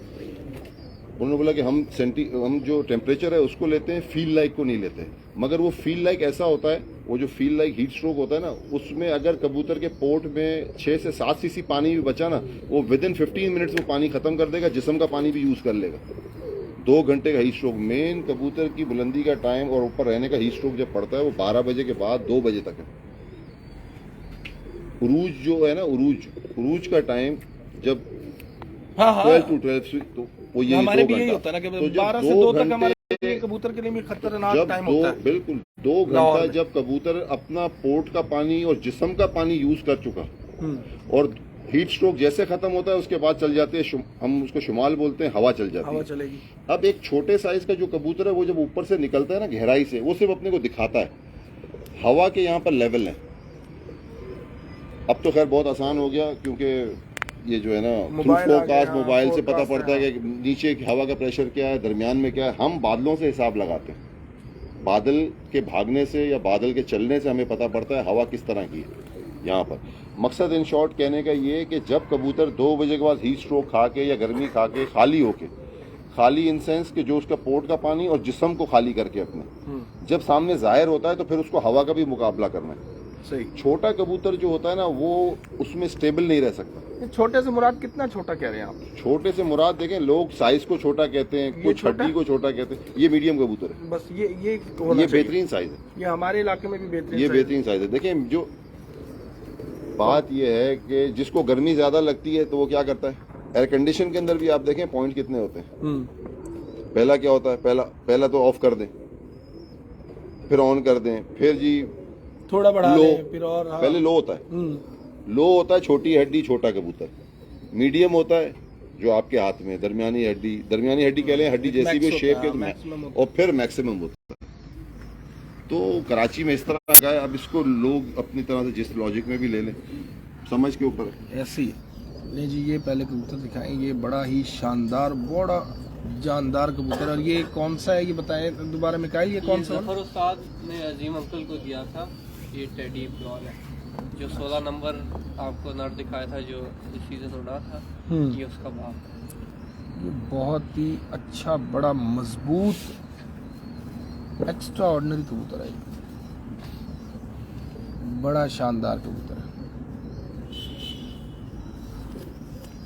उन्होंने बोला कि हम जो टेम्परेचर है उसको लेते हैं, फील लाइक को नहीं लेते हैं। मगर वो फील लाइक ऐसा होता है, वो जो फील लाइक हीट स्ट्रोक होता है ना, उसमें अगर कबूतर के पोर्ट में 6 से 7 सीसी पानी भी बचा ना, वो विद इन 15 मिनट्स वो पानी खत्म कर देगा, जिस्म का पानी भी यूज कर लेगा। 2 घंटे का हीट स्ट्रोक, मेन कबूतर की बुलंदी का टाइम और ऊपर रहने का हीट स्ट्रोक जब पड़ता है वो 12 बजे के बाद 2 बजे तक है। उरूज जो है ना, उरूज का टाइम जब 12 to 12 तो वो ये हमारे 2 भी यही घंटा होता है ना कि तो 12 से 2 तक हमारे कबूतर के लिए भी खतरनाक जब टाइम 2 होता है। बिल्कुल 2 घंटा जब कबूतर अपना पोर्ट का पानी और जिस्म का पानी यूज कर चुका और हीट स्ट्रोक जैसे खत्म होता है उसके बाद चल जाते हैं, हम उसको शुमाल बोलते हैं, हवा चल जाती हवा है। चलेगी। अब एक छोटे साइज का जो कबूतर है वो जब ऊपर से निकलता है ना गहराई से, वो सिर्फ अपने को दिखाता है, हवा के यहाँ पर लेवल है। अब तो खैर बहुत आसान हो गया क्योंकि ये जो है ना थ्रू फोरकास्ट मोबाइल से पता पड़ता है कि नीचे हवा का प्रेशर क्या है, दरमियान में क्या है। हम बादलों से हिसाब लगाते हैं, बादल के भागने से या बादल के चलने से हमें पता पड़ता है हवा किस तरह की है। यहाँ पर मकसद इन शॉर्ट कहने का ये है कि जब कबूतर 2 बजे के बाद हीट स्ट्रोक खा के या गर्मी खा के खाली होके, खाली इन सेंस कि जो उसका पोर्ट का पानी और जिस्म को खाली करके अपने जब सामने जाहिर होता है तो फिर उसको हवा का भी मुकाबला करना है। सही। छोटा कबूतर जो होता है ना वो उसमें स्टेबल नहीं रह सकता। छोटे से मुराद कितना छोटा कह रहे हैं आप? छोटे से मुराद देखें, लोग साइज को छोटा कहते हैं, कुछ छोटा? हड्डी को छोटा कहते हैं, ये मीडियम कबूतर है, बस ये ये बेहतरीन साइज है, ये हमारे इलाके में भी बेहतरीन ये साइज है। बेहतरीन साइज है। देखें जो बात ये है कि जिसको गर्मी ज्यादा लगती है तो वो क्या करता है, एयर कंडीशन के अंदर भी आप देखें पॉइंट कितने होते हैं। पहला क्या होता है, पहला तो ऑफ कर दें, फिर ऑन कर दें, फिर जी थोड़ा बढ़ा लो, दें, फिर और हाँ। पहले लो होता है, लो होता है छोटी हड्डी छोटा कबूतर, मीडियम होता है जो आपके हाथ में, दरमियानी हड्डी कह लें, हड्डी जैसी भी शेप के, और फिर मैक्सिमम होता है। तो कराची में इस तरह का है। अब इसको लोग अपनी तरह से जिस लॉजिक में भी ले लें, समझ के ऊपर है। ऐसी नहीं जी, ये पहले कबूतर दिखाएं, ये बड़ा ही शानदार बड़ा जानदार कबूतर। और ये कौन सा है ये बताएं दोबारा मिकाइल, ये कौन सा है? जफर उस्ताद ने अजीम अंकल को दिया था, ये टेडी प्योर है, जो 16 नंबर आपको नर दिखाया था जो इस सीजन उड़ा था, ये उसका बाप है। ये बहुत ही अच्छा बड़ा मजबूत एक्स्ट्रा ऑर्डिनरी कबूतर है, बड़ा शानदार कबूतर है।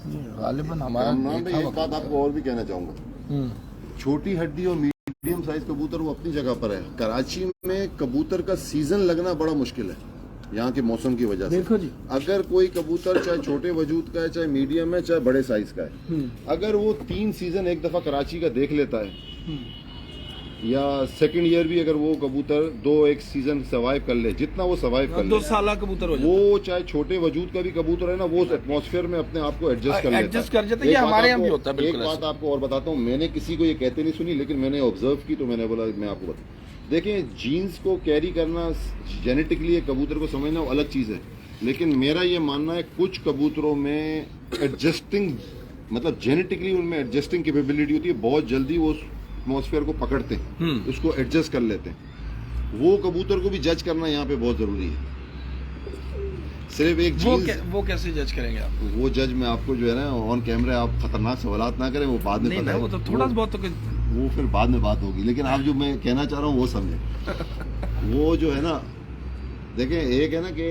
ये गालिबन हमारा इमरान भाई, देखा एक हुआ बात आपको और भी कहना चाहूंगा, छोटी हड्डी और मीडियम साइज कबूतर वो अपनी जगह पर है। कराची में कबूतर का सीजन लगना बड़ा मुश्किल है यहाँ के मौसम की वजह से। देखो जी, अगर कोई कबूतर चाहे छोटे वजूद का है, चाहे मीडियम है, चाहे बड़े साइज का है, अगर वो 3 सीजन एक दफा कराची का देख लेता है, या सेकंड ईयर भी अगर वो कबूतर 2-1 सीजन सर्वाइव कर ले, जितना वो सर्वाइव कर 2 ले, साल कबूतर हो जाता वो चाहे छोटे वजूद का भी कबूतर है ना, वो एटमॉस्फेयर में अपने आप को एडजस्ट कर लेता है। एडजस्ट कर जाता है। ये एक बात हमारे यहाँ आपको- भी होता है बिल्कुल एक बात आपको और बताता हूँ, मैंने किसी को ये कहते नहीं सुनी, लेकिन मैंने ऑब्जर्व की तो मैंने बोला मैं आपको बता। देखें, जीन्स को कैरी करना जेनेटिकली एक कबूतर को समझना वो अलग चीज़ है, लेकिन मेरा ये मानना है कुछ कबूतरों में एडजस्टिंग, मतलब जेनेटिकली उनमें एडजस्टिंग कैपेबिलिटी होती है, बहुत जल्दी वो एटमॉस्फेयर को पकड़ते हैं, उसको एडजस्ट कर लेते हैं। वो कबूतर को भी जज करना यहाँ पे बहुत जरूरी है। सिर्फ एक जीन्स वो कैसे जज करेंगे आप? वो जज मैं आपको जो है ना ऑन कैमरा, आप खतरनाक सवालात ना करें, वो बाद में नहीं पता ना, है, वो तो थोड़ा बहुत तो वो फिर बाद में बात होगी। लेकिन आप जो मैं कहना चाह रहा हूँ वो समझे। वो जो है ना, देखें, एक है ना कि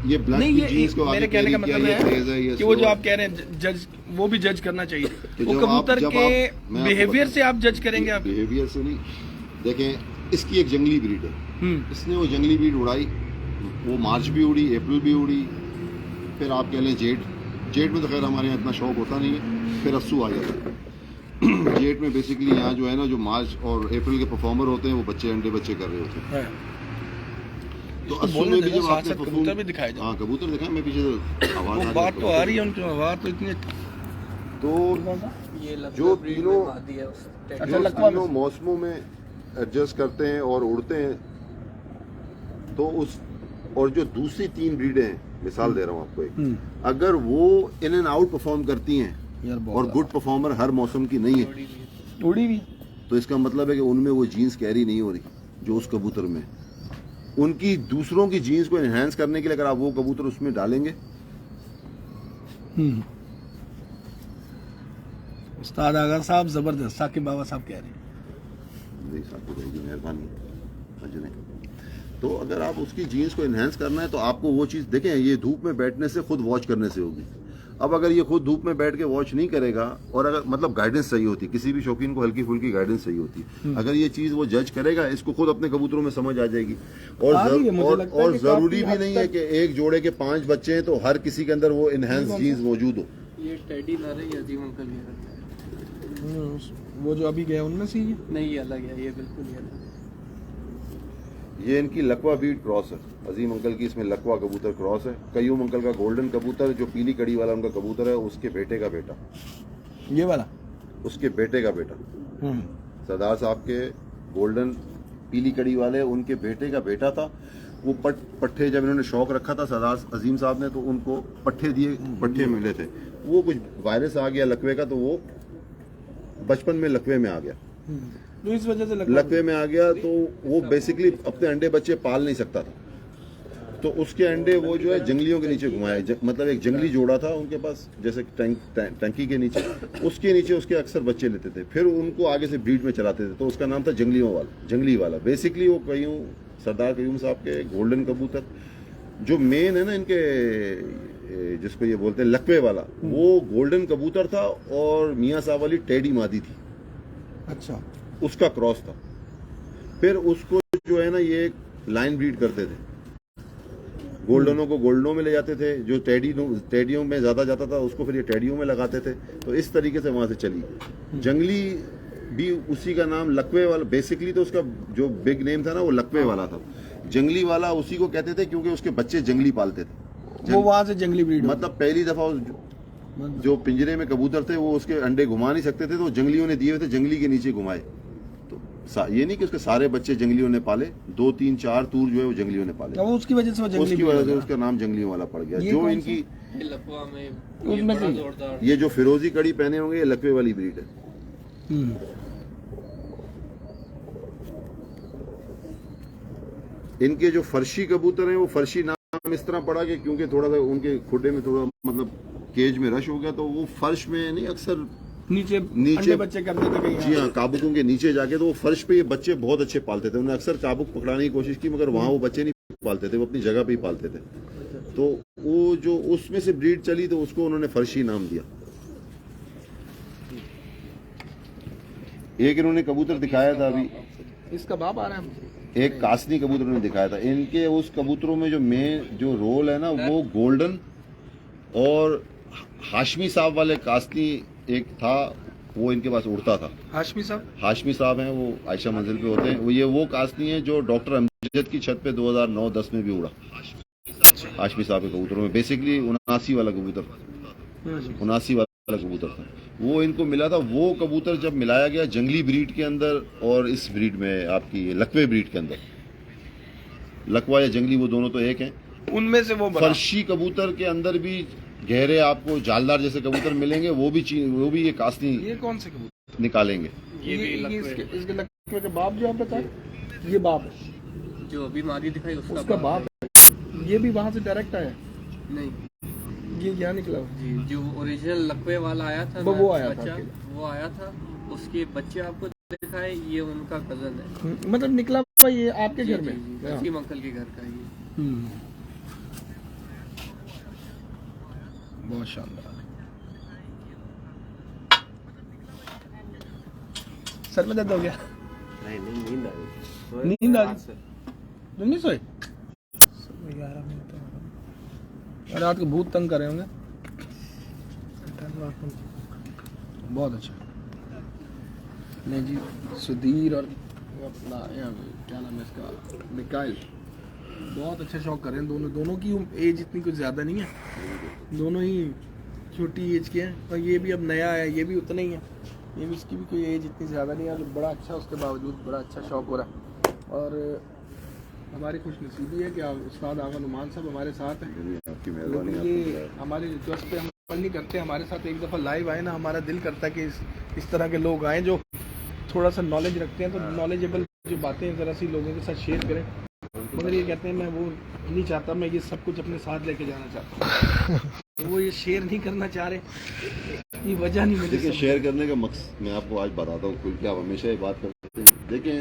ये ब्लड नहीं, की ये जीन्स को आगे मेरे कहने का कैरी किया, मतलब ये है तेज है, ये कि वो जो slow आप कह रहे हैं जज, वो भी जज करना चाहिए। तो वो जब कबूतर जब के मैं आपको बिहेवियर बताऊं- से आप जज करेंगे आप? बिहेवियर से नहीं, देखें, इसकी एक जंगली ब्रीड है, इसने वो जंगली ब्रीड उड़ाई, वो मार्च भी उड़ी, अप्रैल भी उड़ी, फिर आप कह लें जेट में तो खैर हमारे यहाँ इतना शौक होता नहीं है, फिर अस्सू आ जाता है। जेट में बेसिकली यहाँ जो है ना, जो मार्च और अप्रैल के परफॉर्मर होते हैं वो अंडे बच्चे कर रहे होते हैं। तो अस्सू में भी जब आपने कबूतर भी दिखाए जाए। हाँ, कबूतर दिखाए, मैं पीछे से आवाज वो बात तो आ रही है, उनकी आवाज तो इतनी तो ये जो तीनों है उस जो तीनों मौसमों में एडजस्ट करते हैं और उड़ते हैं, तो उस और जो दूसरी 3 ब्रीडें हैं, मिसाल दे रहा हूँ आपको एक, अगर वो इन एंड आउट परफॉर्म करती हैं और गुड परफॉर्मर हर मौसम की नहीं है, उड़ी भी, तो इसका मतलब है कि उनमें वो जीन्स कैरी नहीं हो रही जो उस कबूतर में। उनकी दूसरों की जीन्स को एनहांस करने के लिए अगर आप वो कबूतर उसमें डालेंगे, उस्ताद आगा साहब जबरदस्त, साकिब बाबा साहब कह रहे हैं। नहीं साहब की मेहरबानी है। तो अगर आप उसकी जीन्स को इन्हेंस करना है तो आपको वो चीज़ देखें, ये धूप में बैठने से खुद वॉच करने से होगी। अब अगर ये खुद धूप में बैठ के वॉच नहीं करेगा, और अगर मतलब गाइडेंस सही होती, किसी भी शौकीन को हल्की फुल्की गाइडेंस सही होती, अगर ये चीज़ वो जज करेगा, इसको खुद अपने कबूतरों में समझ आ जाएगी। और जरूरी भी नहीं है कि एक जोड़े के 5 बच्चे हैं तो हर किसी के अंदर वो इनहेंस जीन्स मौजूद हो। ये टेडी ला रही है अजीम अंकल की, वो जो अभी गए उनमें से ही है? नहीं ये अलग है, ये बिल्कुल ही अलग है। ये इनकी लकवा बीट क्रॉस है, अजीम अंकल की इसमें लकवा कबूतर क्रॉस है। कयूम अंकल का गोल्डन कबूतर जो पीली कड़ी वाला उनका कबूतर है, उसके बेटे का बेटा, ये वाला उसके बेटे का बेटा, सरदार साहब के गोल्डन पीली कड़ी वाले उनके बेटे का बेटा था। वो पट्ठे जब इन्होंने शौक रखा था सरदार अजीम साहब ने, तो उनको पट्ठे दिए, पट्ठे मिले थे। वो कुछ वायरस आ गया लकवे का, तो वो बचपन में लकवे में आ गया, तो इस वजह से लकवे में आ गया। तो वो बेसिकली अपने अंडे बच्चे पाल नहीं सकता था, तो उसके अंडे वो जो है जंगलियों के नीचे घुमाए। मतलब एक जंगली जोड़ा था उनके पास, जैसे टंकी के नीचे, उसके नीचे उसके अक्सर बच्चे लेते थे, फिर उनको आगे से ब्रीड में चलाते थे, तो उसका नाम था जंगली वाला। बेसिकली वो कयूं सरदार कयूम साहब के गोल्डन कबूतर जो मेन है ना इनके, जिसको ये बोलते हैं लकवे वाला, वो गोल्डन कबूतर था और मियाँ साहब वाली टेडी मादी थी। अच्छा, उसका क्रॉस था। फिर उसको जो है ना ये लाइन ब्रीड करते थे, गोल्डनों को गोल्डनों में ले जाते थे, जो टेडियों में ज्यादा जाता था उसको फिर ये टेडियों में लगाते थे। तो इस तरीके से वहां से चली। जंगली भी उसी का नाम लकवे वाला, बेसिकली तो उसका जो बिग नेम था ना वो लकवे वाला था। जंगली वाला उसी को कहते थे क्योंकि उसके बच्चे जंगली पालते थे। वो वहां से जंगली ब्रीड, मतलब पहली दफा जो पिंजरे में कबूतर थे वो उसके अंडे घुमा नहीं सकते थे, तो जंगलियों ने दिए हुए थे, जंगली के नीचे घुमाए। तो ये नहीं कि उसके सारे बच्चे जंगलियों ने पाले, 2 3 4 तूर जो है वो जंगलियों ने पाले, वो उसकी वजह से वो जंगली, उसकी वजह से उसका नाम जंगलियों वाला पड़ गया। जो इनकी लकवा में उसमें से ये जो फिरोजी कड़ी पहने होंगे, ये लकवे वाली ब्रीड है। इनके जो फर्शी कबूतर हैं वो फर्शी नाम इस तरह पड़ा कि क्योंकि थोड़ा सा उनके खुडे में थोड़ा मतलब केज में रश हो गया, तो वो फर्श में नहीं, अक्सर नीचे अंडे बच्चे करते थे कहीं। जी हाँ, काबुकों के नीचे जाके, तो वो फर्श पे ये बच्चे बहुत अच्छे पालते थे। उन्होंने अक्सर काबुक पकड़ाने की कोशिश की, मगर वहां वो बच्चे नहीं पालते थे, वो अपनी जगह पे ही पालते थे। तो वो जो उसमें से ब्रीड चली तो उसको उन्होंने फर्शी नाम दिया। एक इन्होंने कबूतर दिखाया था अभी, इसका बाप आ रहा है, एक कासनी कबूतर उन्होंने दिखाया था। इनके उस कबूतरों में जो मेन जो रोल है ना, वो गोल्डन और हाशमी साहब वाले कासनी एक था, वो इनके पास उड़ता था। हाशमी साहब हैं, वो आयशा मंजिल पे होते हैं। वो कासनी है जो डॉक्टर अमजद की छत पे 2009-10 में भी उड़ा। हाशमी साहब के कबूतरों में बेसिकली 79 वाला कबूतर था, वो इनको मिला था। वो कबूतर जब मिलाया गया जंगली ब्रीड के अंदर और इस ब्रीड में, आपकी लकवे ब्रीड के अंदर, लकवा या जंगली वो दोनों तो एक हैं, उनमें से वो फर्शी कबूतर के अंदर भी गहरे आपको जालदार जैसे कबूतर मिलेंगे, वो भी ये कासनी, ये कौन से कबूतर निकालेंगे। इसके लकवे के बाप जो आप बताए, ये बाप है जो अभी मादी दिखाई उसका बाप है। ये भी वहां से डायरेक्ट आया? नहीं, ये क्या निकला? जी, जो ओरिजिनल लकवे वाला आया था वो ना, आया बच्चा, था, वो आया था। उसके बच्चे आपको दिखाए, ये उनका कजन है। मतलब निकला हुआ ये आपके घर में? अजीम अंकल के घर का ये। बहुत शानदार। सर में दर्द हो गया? नहीं, नींद आ गई। नींद आ गई? तुम नहीं सोए? रात को भूत तंग कर रहे होंगे। बहुत अच्छा। नहीं जी, सुधीर और अपना क्या नाम है इसका, मिकाइल, बहुत अच्छा शौक कर रहे हैं। दोनों की एज इतनी कुछ ज़्यादा नहीं है, दोनों ही छोटी एज के हैं। और ये भी अब नया है, ये भी उतना ही है, ये भी, इसकी भी कोई एज इतनी ज़्यादा नहीं है। बड़ा अच्छा, उसके बावजूद बड़ा अच्छा शौक हो रहा है। और हमारी खुशनसीबी है कि उस्ताद आगा नुमान साहब हमारे साथ हैं। आपकी मेहरबानी। ये हमारे रिक्वेस्ट पे हम नहीं करते, हमारे साथ एक दफ़ा लाइव आए ना, हमारा दिल करता है कि इस तरह के लोग आएँ जो थोड़ा सा नॉलेज रखते हैं, तो नॉलेजेबल जो बातें ज़रा सी लोगों के साथ शेयर करें। मगर ये कहते हैं मैं वो नहीं चाहता, मैं ये सब कुछ अपने साथ लेके जाना चाहता हूँ। तो वो ये शेयर नहीं करना चाह रहे। ये वजह नहीं मुझे देखिए शेयर करने का मकसद मैं आपको आज बताता हूँ, खुल के आप हमेशा ये बात करते हैं। देखिए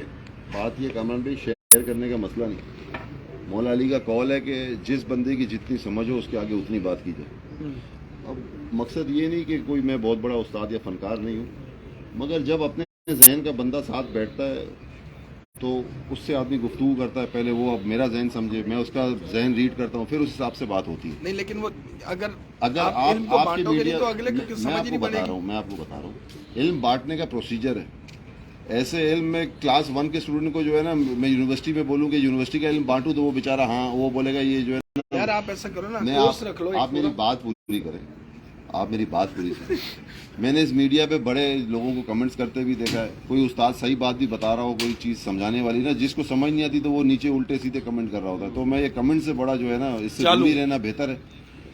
बात ये कामरान भाई, शेयर करने का मसला नहीं। मौला अली का कौल है कि जिस बंदे की जितनी समझ हो उसके आगे उतनी बात की जाए। अब मकसद ये नहीं कि कोई मैं बहुत बड़ा उस्ताद या फनकार नहीं हूँ, मगर जब अपने जहन का बंदा साथ बैठता है तो उससे आदमी गुफ्तगू करता है। पहले वो अब मेरा जहन समझे, मैं उसका जहन रीड करता हूँ, फिर उस हिसाब से बात होती है। नहीं, लेकिन वो अगर आप इल्म को आपकी बांटोगे मीडिया, नहीं तो अगले को समझ ही नहीं पड़ेगी। मैं आपको बता रहा हूँ इल्म बांटने का प्रोसीजर है। ऐसे इल्म में क्लास 1 के स्टूडेंट को जो है ना, मैं यूनिवर्सिटी में बोलूँ कि यूनिवर्सिटी का इल्म बांटू तो वो बेचारा हाँ वो बोलेगा ये जो है ना। यार आप ऐसा करो ना, नहीं, कोर्स रख लो। आप मेरी बात पूरी करें, आप मेरी बात पूरी सुनें। मैंने इस मीडिया पे बड़े लोगों को कमेंट्स करते भी देखा है। कोई उस्ताद सही बात भी बता रहा हो, कोई चीज़ समझाने वाली ना, जिसको समझ नहीं आती तो वो नीचे उल्टे सीधे कमेंट कर रहा होता है। तो मैं ये कमेंट से बड़ा जो है ना, इससे दूरी रहना बेहतर है।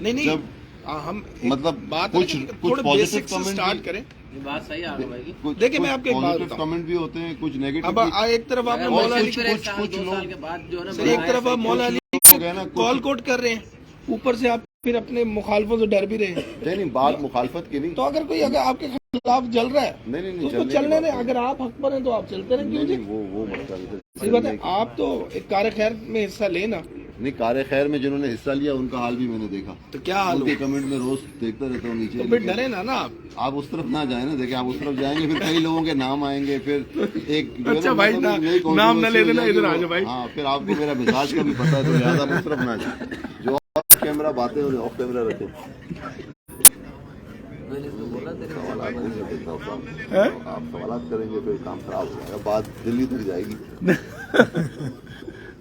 नहीं जब हम मतलब बात कुछ थोड़े पॉजिटिव बेसिक से कमेंट स्टार्ट करें। ये बात सही है आगे भाई की। कुछ देखिए, मैं आपको एक बात पॉजिटिव कमेंट भी होते हैं, कुछ नेगेटिव। अब एक तरफ आपने और मौला अली कुछ लोग के बाद जो है ना एक तरफ आप मौला अली लोग हैं ना, कॉल कोट कर रहे हैं, ऊपर से आप फिर अपने मुखालफों से डर भी रहे हैं। नहीं बात मुखालफत की नहीं। तो अगर कोई अगर आपके खिलाफ जल रहा है नहीं तो उसको चलने दें। अगर आप हक पर हैं तो आप चलते रहें। क्यों जी? वो मतलब सही बात है। आप तो एक कार खैर में हिस्सा लेना। नहीं, कार खैर में जिन्होंने हिस्सा लिया उनका हाल भी मैंने देखा। तो क्या हाल उनके कमेंट में रोज देखता रहता हूँ नीचे। तो फिर डरे ना आप उस तरफ ना जाए ना। देखिए आप उस तरफ जाएंगे फिर कई लोगों के नाम आएंगे, फिर एक अच्छा भाई, नाम ना ले देना, इधर आ जाओ भाई। हाँ, फिर आपको मेरा मिजाज का भी पता है, तो लिहाजा उस तरफ ना जाए। जो ऑफ कैमरा बातें हो ऑफ कैमरा रखे। आप सवाल करेंगे फिर काम खराब हो जाएगा, बात दिल्ली तक जाएगी।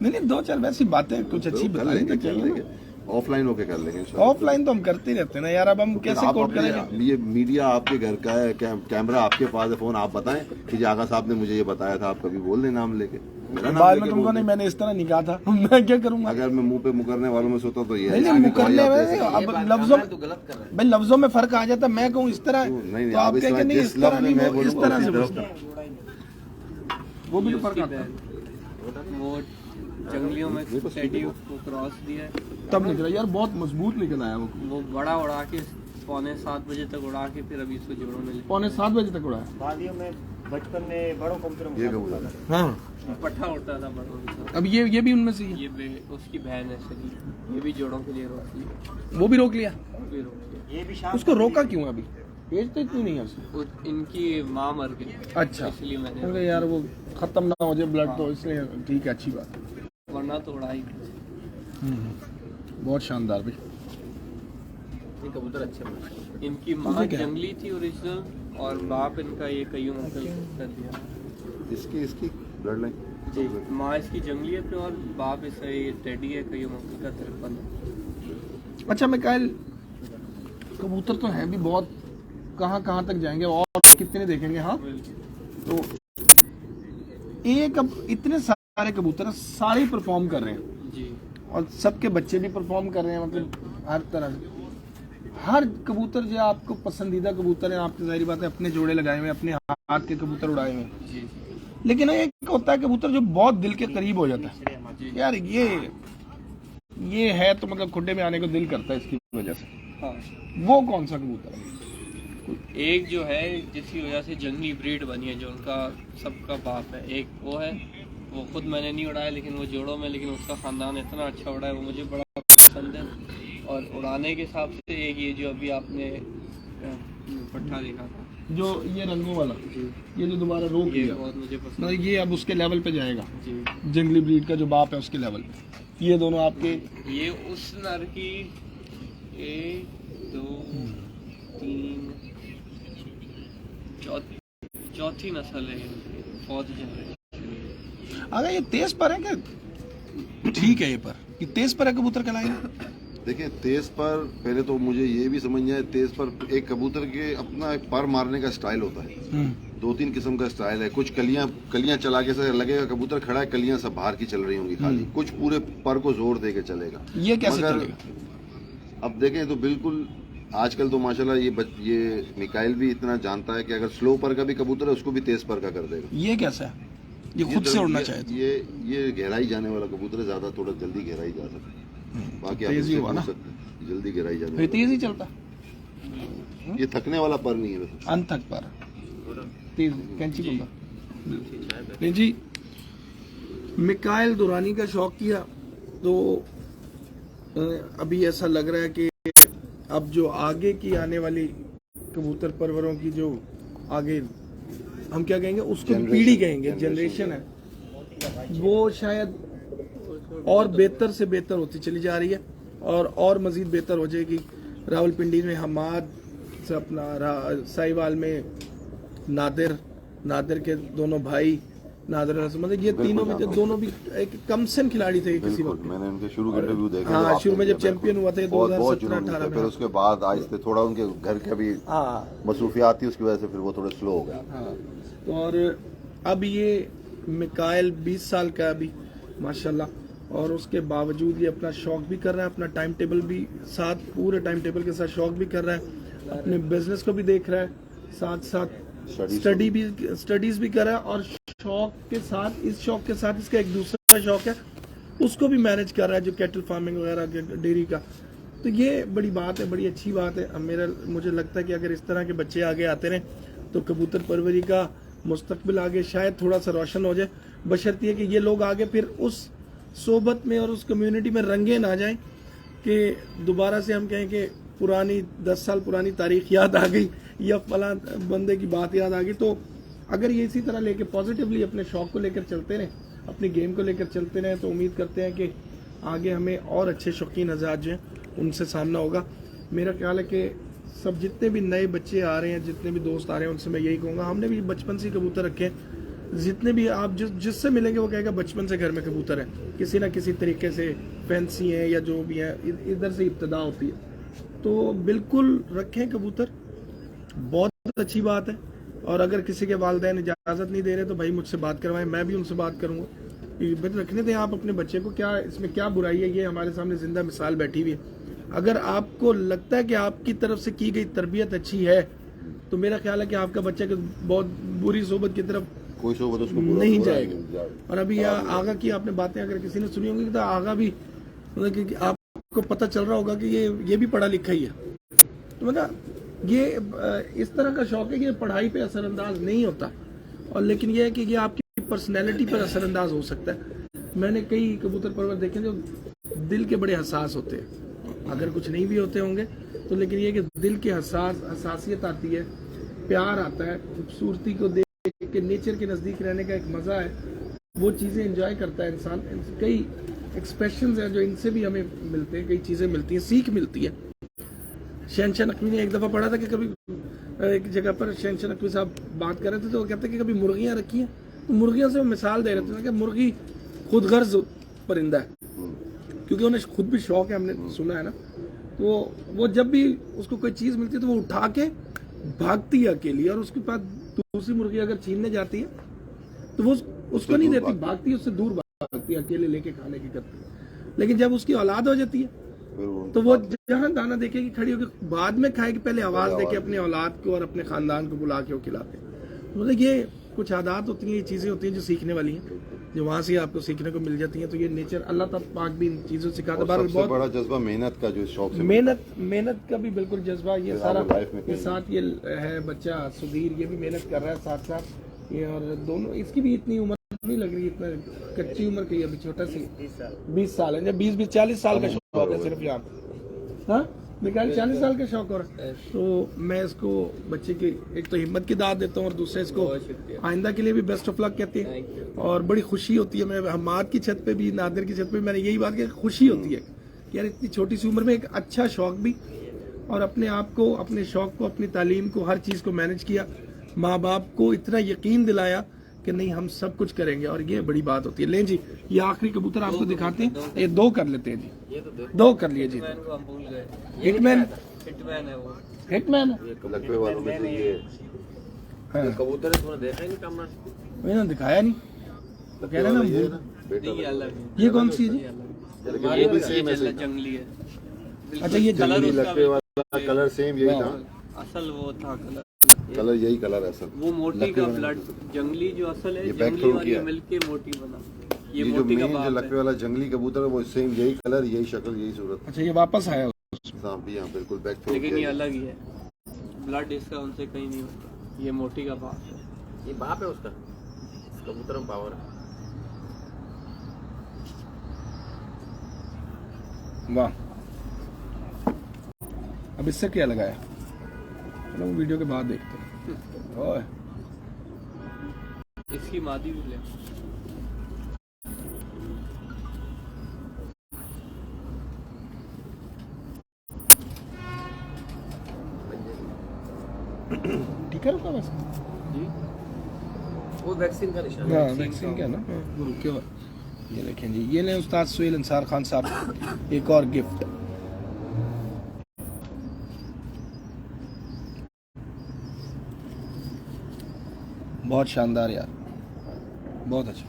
नहीं, दो चार वैसी बातें कुछ अच्छी बता रही कर लेंगे, ऑफलाइन होके कर लेंगे। ऑफलाइन तो हम करते ही रहते हैं ना यार। अब हम कैसे कोट करेंगे? ये मीडिया आपके घर का है, कैमरा आपके पास है, फोन आप बताएं कि जी आगा साहब ने मुझे ये बताया था, आप कभी बोल दें नाम लेके। मेरा नाम बाद में लेके तुमको बोल नहीं, दें। मैंने इस तरह नहीं कहा था। मैं क्या करूंगा? अगर मैं मुंह पे मुकरने वालों में सोता तो ये नहीं, मुकरने में अब लफ्जों में भाई लफ्जों में फर्क आ जाता। मैं कहूँ इस तरह, नहीं, तो आप आप इस कहेंगे तरह नहीं, जिस इस तरह लफ्ज में नहीं, मैं वो इस बोलूंगा तरह से उसी बोलते हैं। वो भी तो फर्क आता है। वो जंगलियों में टेडी को क्रॉस दिया है, तब निकला यार, बहुत मजबूत निकल आया वो बड़ा उड़ा के 6:45 बजे तक उड़ा के फिर अभी इसको जोड़ों में 7:45 बजे तक उड़ाया। वादियों में बचपन में बड़ों कबूतरों ये में कबूतर है। हाँ, पट्टा उड़ता था बड़ों से। अब ये भी उनमें से ही है। उसकी बहन है शरीर, ये भी जोड़ों के लिए रोकती है, वो भी रोक लिया। वो भी रोक लिया। ये भी शाम उसको रोका क्यों है अभी? एज तो इतनी नहीं है उसकी। इनकी माँ मर गई, अच्छा, इसलिए मैंने, क्योंकि यार वो खत्म ना हो जाए ब्लड, तो इसलिए ठीक है, अच्छी बात है। वरना तो उड़ा ही। बहुत शानदार भाई। ये कबूतर अच्छे बने। इनकी माँ जंगली थी ओरिजिनल, और बाप इनका ये कईयों अंकल कर दिया। इसकी ब्लड लाइन जी, माँ इसकी जंगली है और बाप इसका ये टेडी है, कईयों अंकल का 53। अच्छा, मैं कल कबूतर तो हैं भी बहुत, कहाँ तक जाएंगे और कितने देखेंगे? हाँ, तो एक अब इतने सारे कबूतर हैं, सारे परफॉर्म कर रहे हैं जी, और सबके बच्चे भी परफॉर्म कर रहे हैं, मतलब हर तरह से। हर कबूतर जो आपको पसंदीदा कबूतर है, आपकी जाहिर बात है अपने जोड़े लगाए हुए, अपने हाथ के कबूतर उड़ाए हुए। जी, लेकिन एक होता है कबूतर जो बहुत दिल के करीब हो जाता है। यार ये है तो मतलब खुड्डे में आने को दिल करता है इसकी वजह से। हाँ। वो कौन सा कबूतर है? एक जो है जिसकी वजह से जंगली ब्रीड बनी है, जो उनका सबका बाप है, एक वो है। वो खुद मैंने नहीं उड़ाया, लेकिन वो जोड़ों में, लेकिन उसका खानदान इतना अच्छा उड़ा है, वो मुझे बड़ा पसंद है। और उड़ाने के हिसाब से एक ये जो अभी आपने पट्टा देखा था, जो ये रंगों वाला, ये जो दोबारा रोक ये दिया, बहुत मुझे पसंद मतलब ये अब उसके लेवल पे जाएगा। जी। जंगली ब्रीड का जो बाप है उसके लेवल पे। ये दोनों आपके, ये उस नर की 1 2 3 चौथी नस्ल है, फौज जनरेशन। अगर ये तेज पर है क्या? ठीक है, ये तेज पर है कबूतर कहलाएगा। देखिए तेज पर पहले तो मुझे ये भी समझ नहीं आया, तेज पर एक कबूतर के अपना एक पर मारने का स्टाइल होता है। 2-3 किस्म का स्टाइल है। कुछ कलियां चला के से लगेगा कबूतर खड़ा है, कलियां सब बाहर की चल रही होंगी खाली। कुछ पूरे पर को जोर दे के चलेगा। ये कैसे मगर चलेगा? अब देखें तो बिल्कुल आजकल तो माशाल्लाह ये मिकाइल भी इतना जानता है कि अगर स्लो पर का भी कबूतर है उसको भी तेज पर का कर देगा। ये कैसा है? ये खुद से उड़ना चाहे? ये गहराई जाने वाला कबूतर है, ज्यादा थोड़ा जल्दी गहराई जा सकता है। बाकी आप तेजी उससे हुआ ना? पूछ सकते हैं, जल्दी गहराई जाने फिर वाला। तेज ही चलता। ये थकने वाला पर नहीं है वैसे। अनथक पर तेज कैंची बोला नहीं जी। मिकाइल दुरानी का शौक किया तो अभी ऐसा लग रहा है कि अब जो आगे की आने वाली कबूतर परवरों की जो आगे हम क्या कहेंगे उसको पीढ़ी कहेंगे, जनरेशन है, वो शायद और बेहतर से बेहतर होती चली जा रही है और मजीद बेहतर हो जाएगी। रावलपिंडी में हमाद से अपना साहिवाल में नादिर के दोनों भाई नादिर मतलब ये तीनों में दोनों भी एक कमसन खिलाड़ी थे किसी वक्त। मैंने उनके शुरू के इंटरव्यू देखे। हाँ, शुरू में जब चैंपियन हुआ था 2017-18 में, फिर उसके बाद आहिस्ते थोड़ा उनके घर के भी मसरूफियात थी, उसकी वजह से फिर वो थोड़े स्लो हो गया। हाँ, तो और अब ये मिकाइल 20 साल का अभी माशाल्लाह, और उसके बावजूद ये अपना शौक भी कर रहा है, अपना टाइम टेबल भी साथ पूरे टाइम टेबल के साथ शौक भी कर रहा है, अपने बिजनेस को भी देख रहा है, साथ साथ स्टडीज भी कर रहा है, और शौक के साथ इस शौक के साथ इसका एक दूसरा शौक है उसको भी मैनेज कर रहा है, जो कैटल फार्मिंग वगैरह डेयरी का। तो ये बड़ी बात है, बड़ी अच्छी बात है। अब मुझे लगता है कि अगर इस तरह के बच्चे आगे आते रहें तो कबूतर परवरी का मुस्तकबिल आगे शायद थोड़ा सा रोशन हो जाए, बशर्ते कि ये लोग आगे फिर उस सोबत में और उस कम्युनिटी में रंगे ना जाएं कि दोबारा से हम कहें कि पुरानी 10 साल पुरानी तारीख याद आ गई या फलां बंदे की बात याद आ गई। तो अगर ये इसी तरह लेके पॉजिटिवली अपने शौक को लेकर चलते रहें, अपनी गेम को लेकर चलते रहें, तो उम्मीद करते हैं कि आगे हमें और अच्छे शौकीन हज़रात जो हैं उनसे सामना होगा। मेरा ख्याल है कि सब जितने भी नए बच्चे आ रहे हैं, जितने भी दोस्त आ रहे हैं, उनसे मैं यही कहूँगा, हमने भी बचपन से कबूतर रखे हैं। जितने भी आप जिससे मिलेंगे वो कहेगा बचपन से घर में कबूतर है, किसी ना किसी तरीके से फैंसी है या जो भी है, इधर से इब्तदा होती है। तो बिल्कुल रखें कबूतर, बहुत अच्छी बात है। और अगर किसी के वालिदैन इजाज़त नहीं दे रहे तो भाई मुझसे बात करवाएं, मैं भी उनसे बात करूँगा। रखने दें आप अपने बच्चे को, क्या इसमें क्या बुराई है? ये हमारे सामने जिंदा मिसाल बैठी हुई है। अगर आपको लगता है कि आपकी तरफ से की गई तरबियत अच्छी है तो मेरा ख्याल है कि आपका बच्चा बहुत बुरी सोबत की तरफ कोई सोबत उसको नहीं जाएगा। और अभी आगा की आपने बातें अगर किसी ने सुनी होंगी तो आगा भी मतलब कि आपको पता चल रहा होगा कि ये भी पढ़ा लिखा ही है। तो मतलब ये इस तरह का शौक है कि पढ़ाई पे असरअंदाज नहीं होता, और लेकिन ये है कि ये आपकी पर्सनैलिटी पर असरअंदाज हो सकता है। मैंने कई कबूतर परवर देखे जो दिल के बड़े हसास होते हैं, अगर कुछ नहीं भी होते होंगे तो लेकिन ये कि दिल की हसासियत आती है, प्यार आता है, खूबसूरती को देख के नेचर के नज़दीक रहने का एक मज़ा है, वो चीज़ें एंजॉय करता है इंसान। कई एक्सप्रेशंस हैं जो इनसे भी हमें मिलते हैं, कई चीज़ें मिलती हैं, सीख मिलती है। शहनशाह नकवी ने एक दफ़ा पढ़ा था कि कभी एक जगह पर शहनशाह नकवी साहब बात कर रहे थे तो वो कहते हैं कि कभी मुर्गियाँ रखी हैं, तो मुर्गियों से वो मिसाल दे रहे थे कि मुर्गी खुद गर्ज परिंदा है, क्योंकि उन्हें खुद भी शौक है, हमने सुना है ना। तो वो जब भी उसको कोई चीज़ मिलती है तो वो उठा के भागती है अकेली, और उसके बाद दूसरी मुर्गी अगर छीनने जाती है तो वो उसको नहीं देती, भागती है, उससे दूर भागती है, अकेले लेके खाने की करती है। लेकिन जब उसकी औलाद हो जाती है तो वो जहाँ दाना देखेगी खड़ी होकर बाद में खाएगी, पहले आवाज देके अपने औलाद को और अपने खानदान को बुला के वो खिलाते हैं। मतलब ये कुछ आदत होती हैं, ये चीजें होती हैं जो सीखने वाली हैं, जो वहाँ से आपको सीखने को मिल जाती हैं। तो ये नेचर अल्लाह तआला पाक भी इन चीजों सिखाता है। सबसे बड़ा जज्बा मेहनत का, जो शौक से मेहनत का भी बिल्कुल जज्बा, ये सारा के साथ ये है बच्चा सुधीर, ये भी मेहनत कर रहा है साथ साथ ये, और दोनों इसकी भी इतनी उम्र नहीं लग रही, इतना कच्ची उम्र की, अभी छोटा सी 20 साल है, 20-40 साल का शौक है सिर्फ यहाँ। हाँ, निकाल 40 साल का शौक हो रहा है। तो मैं इसको बच्चे की एक तो हिम्मत की दाद देता हूँ, और दूसरे इसको आइंदा के लिए भी बेस्ट ऑफ लक कहते हैं। और बड़ी खुशी होती है, मैं हमाद की छत पे भी, नादिर की छत पे मैंने यही बात की, खुशी होती है कि यार इतनी छोटी सी उम्र में एक अच्छा शौक भी, और अपने आप को, अपने शौक को, अपनी तालीम को, हर चीज़ को मैनेज किया, माँ बाप को इतना यकीन दिलाया कि नहीं हम सब कुछ करेंगे, और ये बड़ी बात होती है। लें जी, ये आखिरी कबूतर आपको दिखाते हैं, ये 2 कर लेते हैं जी, 2 कर लिए जी। हिटमैन है वो, हिटमैन लकवे वालों में से ये कबूतर है, तुमने देखा ही नहीं कामरान? मैंने दिखाया नहीं, तो कह रहे ना ये कौन सी है जी? ये भी सेम है, जंगली है। अच्छा, ये जंगली लकवे वाला कलर सेम यही था, असल वो था कलर यही कलर है सर। वो मोटी का ब्लड, जंगली जो असल है, ये जंगली वाली मिलके मोटी बना, ये जो मेन जो लकवे वाला जंगली कबूतर है वो सेम यही कलर, यही शक्ल, यही सूरत। अच्छा, ये वापस आया हाँ, भी हाँ बिल्कुल बैक थ्रो, लेकिन ये अलग ही है, ब्लड इसका उनसे कहीं नहीं होता। ये मोटी का बाप है। ये बाप है उसका, कबूतर में पावर है। वाह। अब इससे क्या लगाया? चलो वीडियो के बाद देखते हैं। ओए इसकी मादी भी ले। ठीक है रुका वैसे। जी वो वैक्सीन का निशान हाँ है। वैक्सीन क्या ना वो रुके हुए। ये देखें जी, ये ले उस्ताद सुहेल अंसार खान साहब एक और गिफ्ट। बहुत शानदार यार, बहुत अच्छा।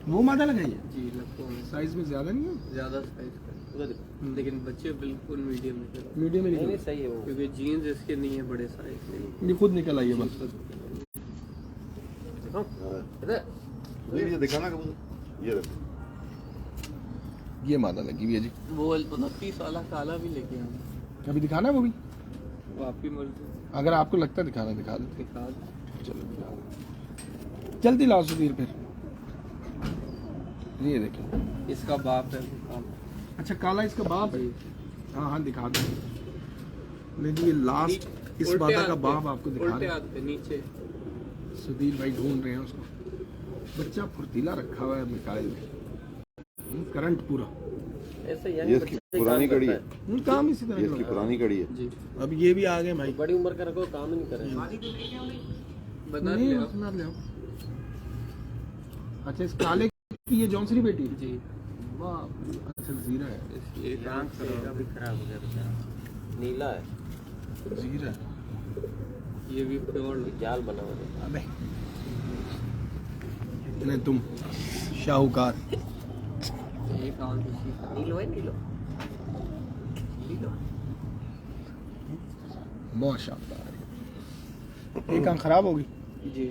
वो मादा लगाइए जी लगता है साइज में ज्यादा नहीं है, ज्यादा साइज का, लेकिन बच्चे बिल्कुल मीडियम में, मीडियम में नहीं नहीं, नहीं सही है वो। क्योंकि जीन्स इसके नहीं है बड़े साइज के। ये खुद निकल आई है बस। दिखाओ इधर। ये दिखाना कबूतर, ये देखो। ये मादा लगी हुई है जी। वो 29 वाला काला भी लेके आना, अभी दिखाना है वो भी, वो आपकी मर्जी। अगर आपको लगता है दिखाना दिखा दो। दिखा दो। चलो दिखा दो, जल्दी लाओ सुधीर फिर। ये देखिए इसका बाप है। अच्छा काला इसका बाप है। हाँ हाँ दिखा दो। नहीं जी, ये लास्ट इस उल्टे मादा हाथ का पे, बाप आपको दिखा उल्टे रहे हैं। हाथ पे नीचे। सुधीर भाई ढूंढ रहे हैं उसको। बच्चा फुर्तीला रखा हुआ है मिकाइल ने, करंट पूरा। ऐसे ये यंग इसकी बच्चे पुरानी काम कड़ी करता है, काम इसी तरह ये का इसकी लगा। पुरानी कड़ी है। जी अब ये भी आ गए भाई। बड़ी उम्र का रखो काम ही नहीं करे। बता नहीं, दिया। उसमें ले आओ। अच्छा इस काले की ये जॉनसरी बेटी है? जी वाह। अच्छा जीरा है, इसकी एक आंख आंख से खराब का भी खराब हो गया बेचारा। नीला है, जीरा। ये भी प्योर जाल बना हुआ है। अबे इतने तुम शाहूकार। एक आंख इसी का। नीलो है नीलो। नीलो बहुत शानदार। एक आंख खराब होगी। जी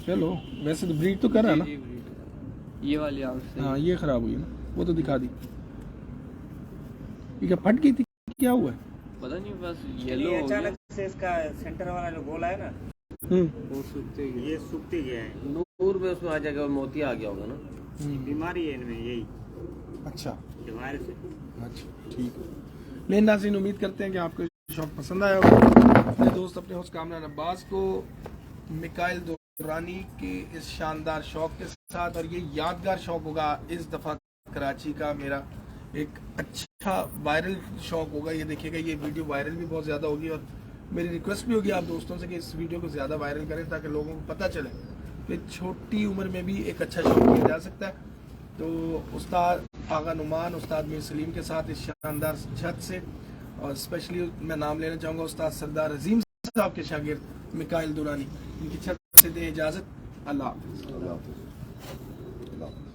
चलो वैसे तो ब्रीड तो कर रहा है ना। जी, breed। ये वाली आंख से हाँ ये खराब हुई है ना, वो तो दिखा दी। ये क्या फट गई थी, क्या हुआ है? पता नहीं, बस ये येलो हो गया। अचानक से इसका सेंटर वाला जो गोला है ना, वो सूखते गए। ये सूखते गया है। नूर में उसमें आ जाएगा और मोती आ गया होगा ना। बीमारी है इनमें यही, अच्छा ये वायरस है। अच्छा ठीक है। लेकिन नाज़रीन उम्मीद करते हैं कि आपको शौक पसंद आया होगा। अपने दोस्त अपने होस्ट कामरान अब्बास को मिकाइल दुरानी के इस शानदार शौक के साथ, और ये यादगार शौक होगा इस दफ़ा कराची का मेरा एक अच्छा वायरल शौक होगा। ये देखिएगा ये वीडियो वायरल भी बहुत ज़्यादा होगी, और मेरी रिक्वेस्ट भी होगी आप दोस्तों से कि इस वीडियो को ज़्यादा वायरल करें ताकि लोगों को पता चले कि छोटी उम्र में भी एक अच्छा शौक किया जा सकता है। तो उस्ताद आगा नुमान, उस्ताद मीर सलीम के साथ इस शानदार छत से, और स्पेशली मैं नाम लेना चाहूँगा उस्ताद सरदार अजीम साहब के शागिर्द मिकाइल दुरानी, इनकी छत से दे इजाज़त। अल्लाह हाफ़िज़। अल्लाह हाफ़िज़।